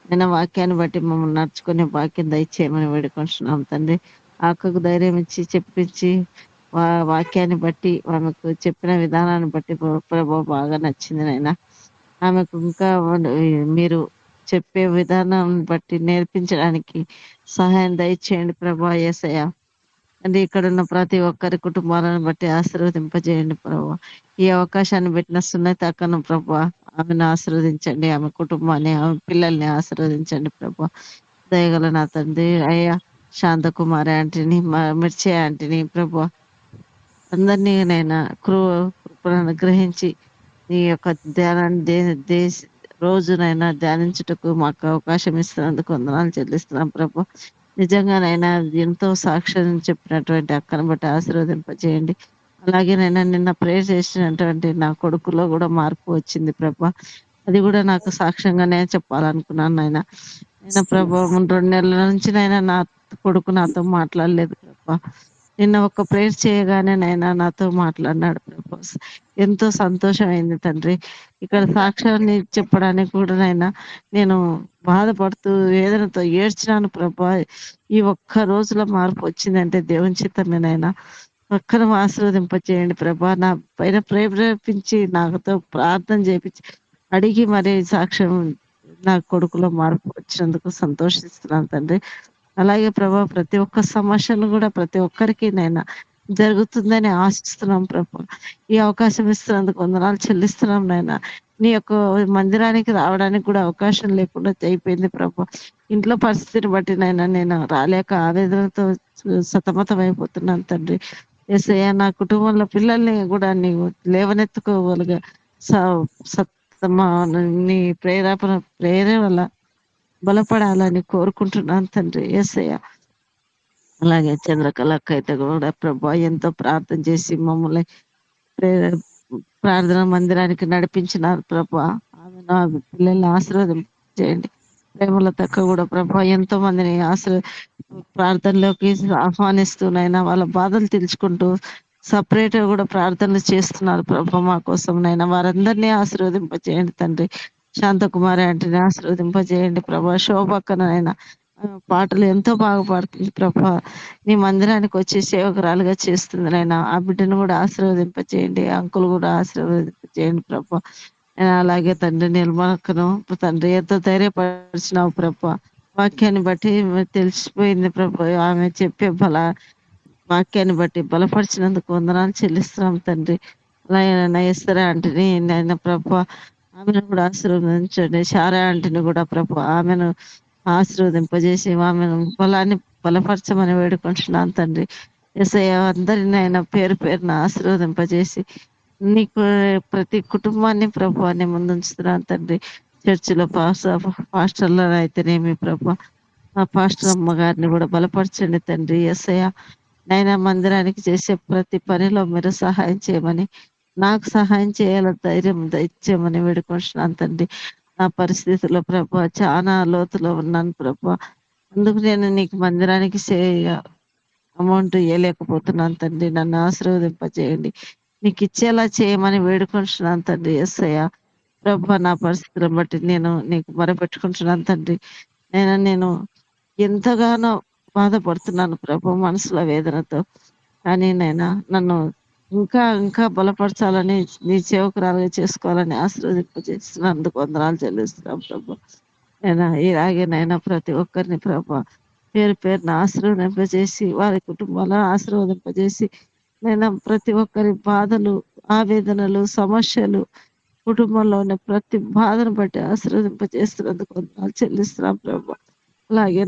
నేను వాక్యాన్ని బట్టి మమ్మల్ని నడుచుకునే వాక్యం దయచేయమని వేడుకుంటున్నాం తండ్రి. అక్కకు ధైర్యం ఇచ్చి చెప్పించి వాక్యాన్ని బట్టి ఆమెకు చెప్పిన విధానాన్ని బట్టి ప్రభా బాగా నచ్చింది నాయన. ఆమెకు ఇంకా మీరు చెప్పే విధానం బట్టి నేర్పించడానికి సహాయం దయచేయండి ప్రభా. యేసయ్య అంటే ఇక్కడ ఉన్న ప్రతి ఒక్కరి కుటుంబాలను బట్టి ఆశీర్వదింపజేయండి ప్రభా. ఈ అవకాశాన్ని పెట్టిన సున్నత అక్కను ప్రభా, ఆమెను ఆశీర్వదించండి, ఆమె కుటుంబాన్ని, ఆమె పిల్లల్ని ఆశీర్వదించండి ప్రభా. దయగల నా తండ్రి అయ్యా, శాంతకుమారి ఆంటీని, మిర్చి ఆంటీని ప్రభా, అందరినీ నైనా కృపను గ్రహించి నీ యొక్క ధ్యానాన్ని రోజునైనా ధ్యానించుటకు మాకు అవకాశం ఇస్తున్నందుకు వందనాలు చెల్లిస్తున్నాం ప్రభా. నిజంగానైనా ఎంతో సాక్ష్యం చెప్పినటువంటి అక్కను బట్టి ఆశీర్వదింపజేయండి. అలాగేనైనా నిన్న ప్రేయర్ చేసినటువంటి నా కొడుకులో కూడా మార్పు వచ్చింది ప్రభా. అది కూడా నాకు సాక్ష్యంగానే చెప్పాలనుకున్నాను నాయన. ప్రభా 2 నెలల నుంచి నైనా నా కొడుకు నాతో మాట్లాడలేదు ప్రభా. నిన్న ఒక ప్రేయర్ చేయగానే నైనా నాతో మాట్లాడినాడు ప్రభు. ఎంతో సంతోషమైంది తండ్రి. ఇక్కడ సాక్ష్యాన్ని చెప్పడానికి కూడా నైనా నేను బాధపడుతూ వేదనతో ఏడ్చినాను ప్రభా. ఈ ఒక్క రోజులో మార్పు వచ్చిందంటే దేవుని చిత్తమేనైనా. ఒక్కరు ఆశీర్వదింపచేయండి ప్రభా. నా పైన ప్రేరేపించి నాతో ప్రార్థన చేపించి అడిగి మరి సాక్ష్యం నా కొడుకులో మార్పు వచ్చినందుకు సంతోషిస్తున్నాను తండ్రి. అలాగే ప్రభా ప్రతి ఒక్క సమస్యను కూడా ప్రతి ఒక్కరికి నైనా జరుగుతుందని ఆశిస్తున్నాం ప్రభా. ఈ అవకాశం ఇస్తున్నందుకు వందనాలు చెల్లిస్తున్నాం నాయన. నీ యొక్క మందిరానికి రావడానికి కూడా అవకాశం లేకుండా అయిపోయింది ప్రభా. ఇంట్లో పరిస్థితిని బట్టి నైనా నేను రాలేక ఆవేదనతో సతమతం అయిపోతున్నాను తండ్రి. యేసయ్య నా కుటుంబంలో పిల్లల్ని కూడా నీవు లేవనెత్తుకోగలుగా నీ ప్రేరణ వల్ల బలపడాలని కోరుకుంటున్నాను తండ్రి యేసయ్య. అలాగే చంద్రకళక్క అయితే కూడా ప్రభా ఎంతో ప్రార్థన చేసి మమ్మల్ని ప్రార్థన మందిరానికి నడిపించినారు ప్రభా. ఆమె నా పిల్లల్ని ఆశీర్వదించేయండి. ప్రేమల తక్క కూడా ప్రభా ఎంతో మందిని ప్రార్థనలోకి ఆహ్వానిస్తూనైనా వాళ్ళ బాధలు తెలుసుకుంటూ సపరేట్ గా కూడా ప్రార్థనలు చేస్తున్నారు ప్రభా మా కోసం నైనా. వారందరినీ ఆశీర్వదింపజేయండి తండ్రి. శాంతకుమారి అంటేనే ఆశీర్వదింపజేయండి ప్రభా. శోభక్కనైనా పాటలు ఎంతో బాగా పాడుతుంది ప్రభా. నీ మందిరానికి వచ్చి సేవకురాలుగా చేస్తుంది నైనా. ఆ బిడ్డను కూడా ఆశీర్వదింపజేయండి. అంకులు కూడా ఆశీర్వదింపజేయండి ప్రభా. అలాగే తండ్రి నిర్మలక్కను తండ్రి ఎంతో ధైర్యపరిచినావు ప్రభా. వాక్యాన్ని బట్టి తెలిసిపోయింది ప్రభా. ఆమె చెప్పే వాక్యాన్ని బట్టి బలపరిచినందుకు వందనాలు చెల్లిస్తున్నాం తండ్రి. అలాగే నయస్తరా అంటని నాయన ప్రభా ఆమెను కూడా ఆశీర్వదించండి. శారా అంటని కూడా ప్రభా ఆమెను ఆశీర్వదింపజేసి ఆమెను బలపరచమని వేడుకుంటున్నాను తండ్రి. యేసయ్య అందరిని ఆయన పేరు పేరున ఆశీర్వదింపజేసి నీకు ప్రతి కుటుంబాన్ని ప్రభువాన్ని ముందుంచుతున్నాను తండ్రి. చర్చిలో పాస్టర్లో అయితేనేమి ప్రభా ఆ పాస్టర్ అమ్మ గారిని కూడా బలపరచండి తండ్రి. యేసయ్య నైనా మందిరానికి చేసే ప్రతి పనిలో మీరు సహాయం చేయమని, నాకు సహాయం చేయాల ధైర్యం దయచేయమని వేడుకుంటున్నాను తండ్రి. నా పరిస్థితిలో ప్రభా చాలా లోతులో ఉన్నాను ప్రభా. అందుకు నేను నీకు మందిరానికి అమౌంట్ ఇవ్వలేకపోతున్నాను తండ్రి. నన్ను ఆశీర్వదింపజేయండి. నీకు ఇచ్చేలా చేయమని వేడుకుంటున్నాను తండ్రి. యేసయ్య ప్రభా నా పరిస్థితులను బట్టి నేను నీకు మొరపెట్టుకుంటున్నాను తండ్రి. నేను ఎంతగానో బాధపడుతున్నాను ప్రభు మనసులో వేదనతో. కానీ నన్ను ఇంకా ఇంకా బలపరచాలని నీ సేవకురాలుగా చేసుకోవాలని ఆశీర్వదింపజేస్తున్నందుకు వందనాలు చెల్లిస్తున్నాం ప్రభు. ఇలాగేనైనా ప్రతి ఒక్కరిని ప్రభు పేరు పేరున ఆశీర్వదింపజేసి వారి కుటుంబాలను ఆశీర్వదింపజేసి ప్రతి ఒక్కరి బాధలు ఆవేదనలు సమస్యలు కుటుంబంలో ఉన్న ప్రతి బాధను బట్టి ఆశీర్వదింపజేస్తున్నందుకు వందనాలు చెల్లిస్తున్నాం ప్రభు. అలాగే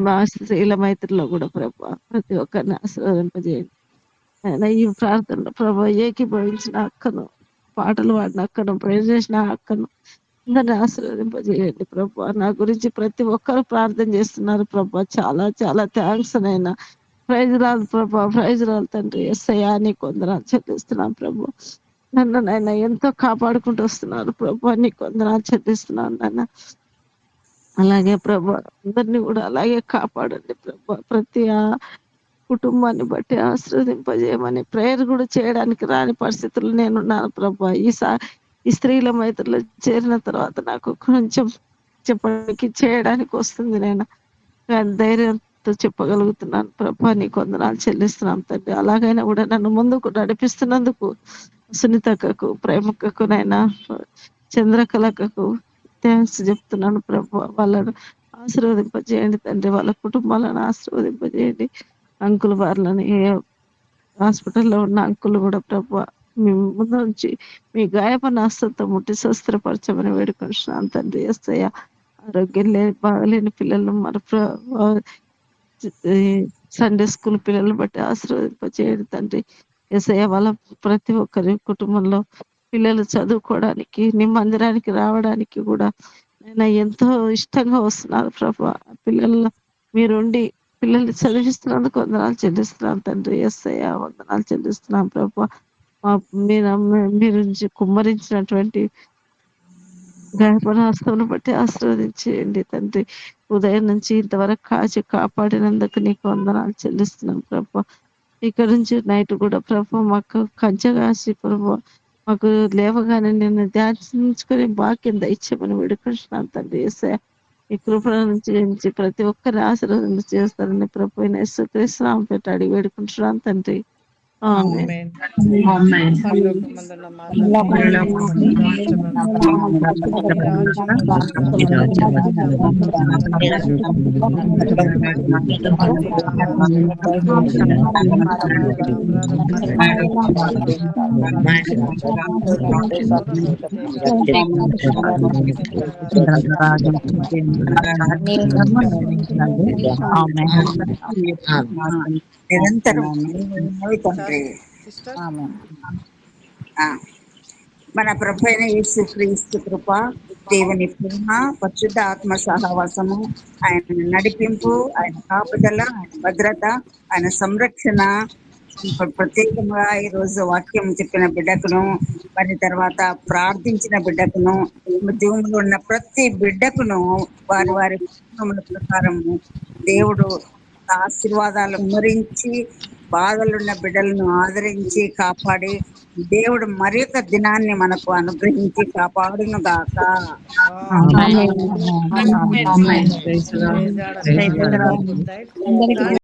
మా స్త్రీల మైత్రిలో కూడా ప్రభా ప్రతి ఒక్కరిని ఆశీర్వదింపజేయండి. ఈ ప్రార్థనలో ప్రభా ఏకీభవించిన అక్కను పాటలు పాడిన అక్కను ప్రేర్ చేసిన అక్కను అందరిని ఆశీర్వదింపజేయండి ప్రభా. నా గురించి ప్రతి ఒక్కరు ప్రార్థన చేస్తున్నారు ప్రభా. చాలా చాలా థ్యాంక్స్ నైనా. ప్రైజ్ రాదు ప్రభా, ప్రైజ్ రాదు తండ్రి. యేసయ్యా నీకు వందనాలు చెల్లిస్తున్నాను ప్రభా. నన్ను ఎంతో కాపాడుకుంటూ వస్తున్నారు ప్రభా. నీకు వందనాలు చెల్లిస్తున్నాను నాన్న. అలాగే ప్రభా అందరినీ కూడా అలాగే కాపాడండి ప్రభా. ప్రతి కుటుంబాన్ని బట్టి ఆశీర్వదింపజేయమని ప్రేయర్ కూడా చేయడానికి రాని పరిస్థితులు నేనున్నాను ప్రభా. ఈ స్త్రీల మైత్రిలో చేరిన తర్వాత నాకు కొంచెం చెప్పడానికి చేయడానికి వస్తుంది. నేను ధైర్యంతో చెప్పగలుగుతున్నాను ప్రభా. నీకు వందనాలు చెల్లిస్తున్నాను తండ్రి. అలాగైనా కూడా నన్ను ముందుకు నడిపిస్తున్నందుకు సునీతక్కకు, ప్రేమక్కకు, నైనా చంద్రకళకు థ్యాంక్స్ చెప్తున్నాను ప్రభు. వాళ్ళను ఆశీర్వదింపజేయండి తండ్రి. వాళ్ళ కుటుంబాలను ఆశీర్వదింపజేయండి. అంకుల్ వాళ్ళని హాస్పిటల్లో ఉన్న అంకుల్ కూడా ప్రభు మీ ముందు నుంచి మీ గాయపడిన హస్తంతో ముట్టి స్వస్థపరచమని వేడుకుంటున్నాను తండ్రి. యేసయ్య ఆరోగ్యం బాగలేని పిల్లలను మన సండే స్కూల్ పిల్లలను బట్టి ఆశీర్వదింపజేయండి తండ్రి. యేసయ్య వాళ్ళ ప్రతి ఒక్కరి కుటుంబంలో పిల్లలు చదువుకోవడానికి నీ మందిరానికి రావడానికి కూడా నేను ఎంతో ఇష్టంగా వస్తున్నారు ప్రభా. పిల్లల మీరుండి పిల్లల్ని చదివిస్తున్నందుకు వందనాలు చెల్లిస్తున్నాను తండ్రి. యేసయ్య వందనాలు చెల్లిస్తున్నాను ప్రభా. మీరు కుమ్మరించినటువంటి హస్తంను బట్టి ఆశీర్వదించేయండి తండ్రి. ఉదయం నుంచి ఇంతవరకు కాచి కాపాడినందుకు నీకు వందనాలు చెల్లిస్తున్నాం ప్రభా. ఇక్కడ నుంచి నైట్ కూడా ప్రభు మాకు కంచె కాసి ప్రభు మాకు లేవగానే నిన్ను ధ్యానించుకునే భాగ్యం దయచేయమని వేడుకుంటున్నాను తండ్రి. యేసయ్య ఈ కృపణ నుంచి ప్రతి ఒక్కరి ఆశీర్వాదం చేస్తారని ప్రభు అయిన యేసుక్రీస్తు నామమున పెట్టి అడిగి వేడుకుంటున్నాను తండ్రి. ఆమేన్. ఆమేన్. పరలోకమందున్న మా తండ్రి, నిరంతరం తండ్రి. సిస్టర్ ఆ, మన ప్రభు అయిన యేసు క్రీస్తు కృప, దేవుని ప్రేమ, పరిశుద్ధ ఆత్మ సహవాసము, ఆయన నడిపింపు, ఆయన కాపుదల, ఆయన భద్రత, ఆయన సంరక్షణ, ప్రత్యేకంగా ఈరోజు వాక్యం చెప్పిన బిడ్డకును, మరి తర్వాత ప్రార్థించిన బిడ్డకును, దేవుళ్ళు ఉన్న ప్రతి బిడ్డకును వారి వారి కుటుంబముల ప్రకారము దేవుడు ఆశీర్వాదాలు కుమరించి బాధలున్న బిడ్డలను ఆదరించి కాపాడి దేవుడు మరి యొక్క దినాన్ని మనకు అనుగ్రహించి కాపాడును గాక. ఆమేన్.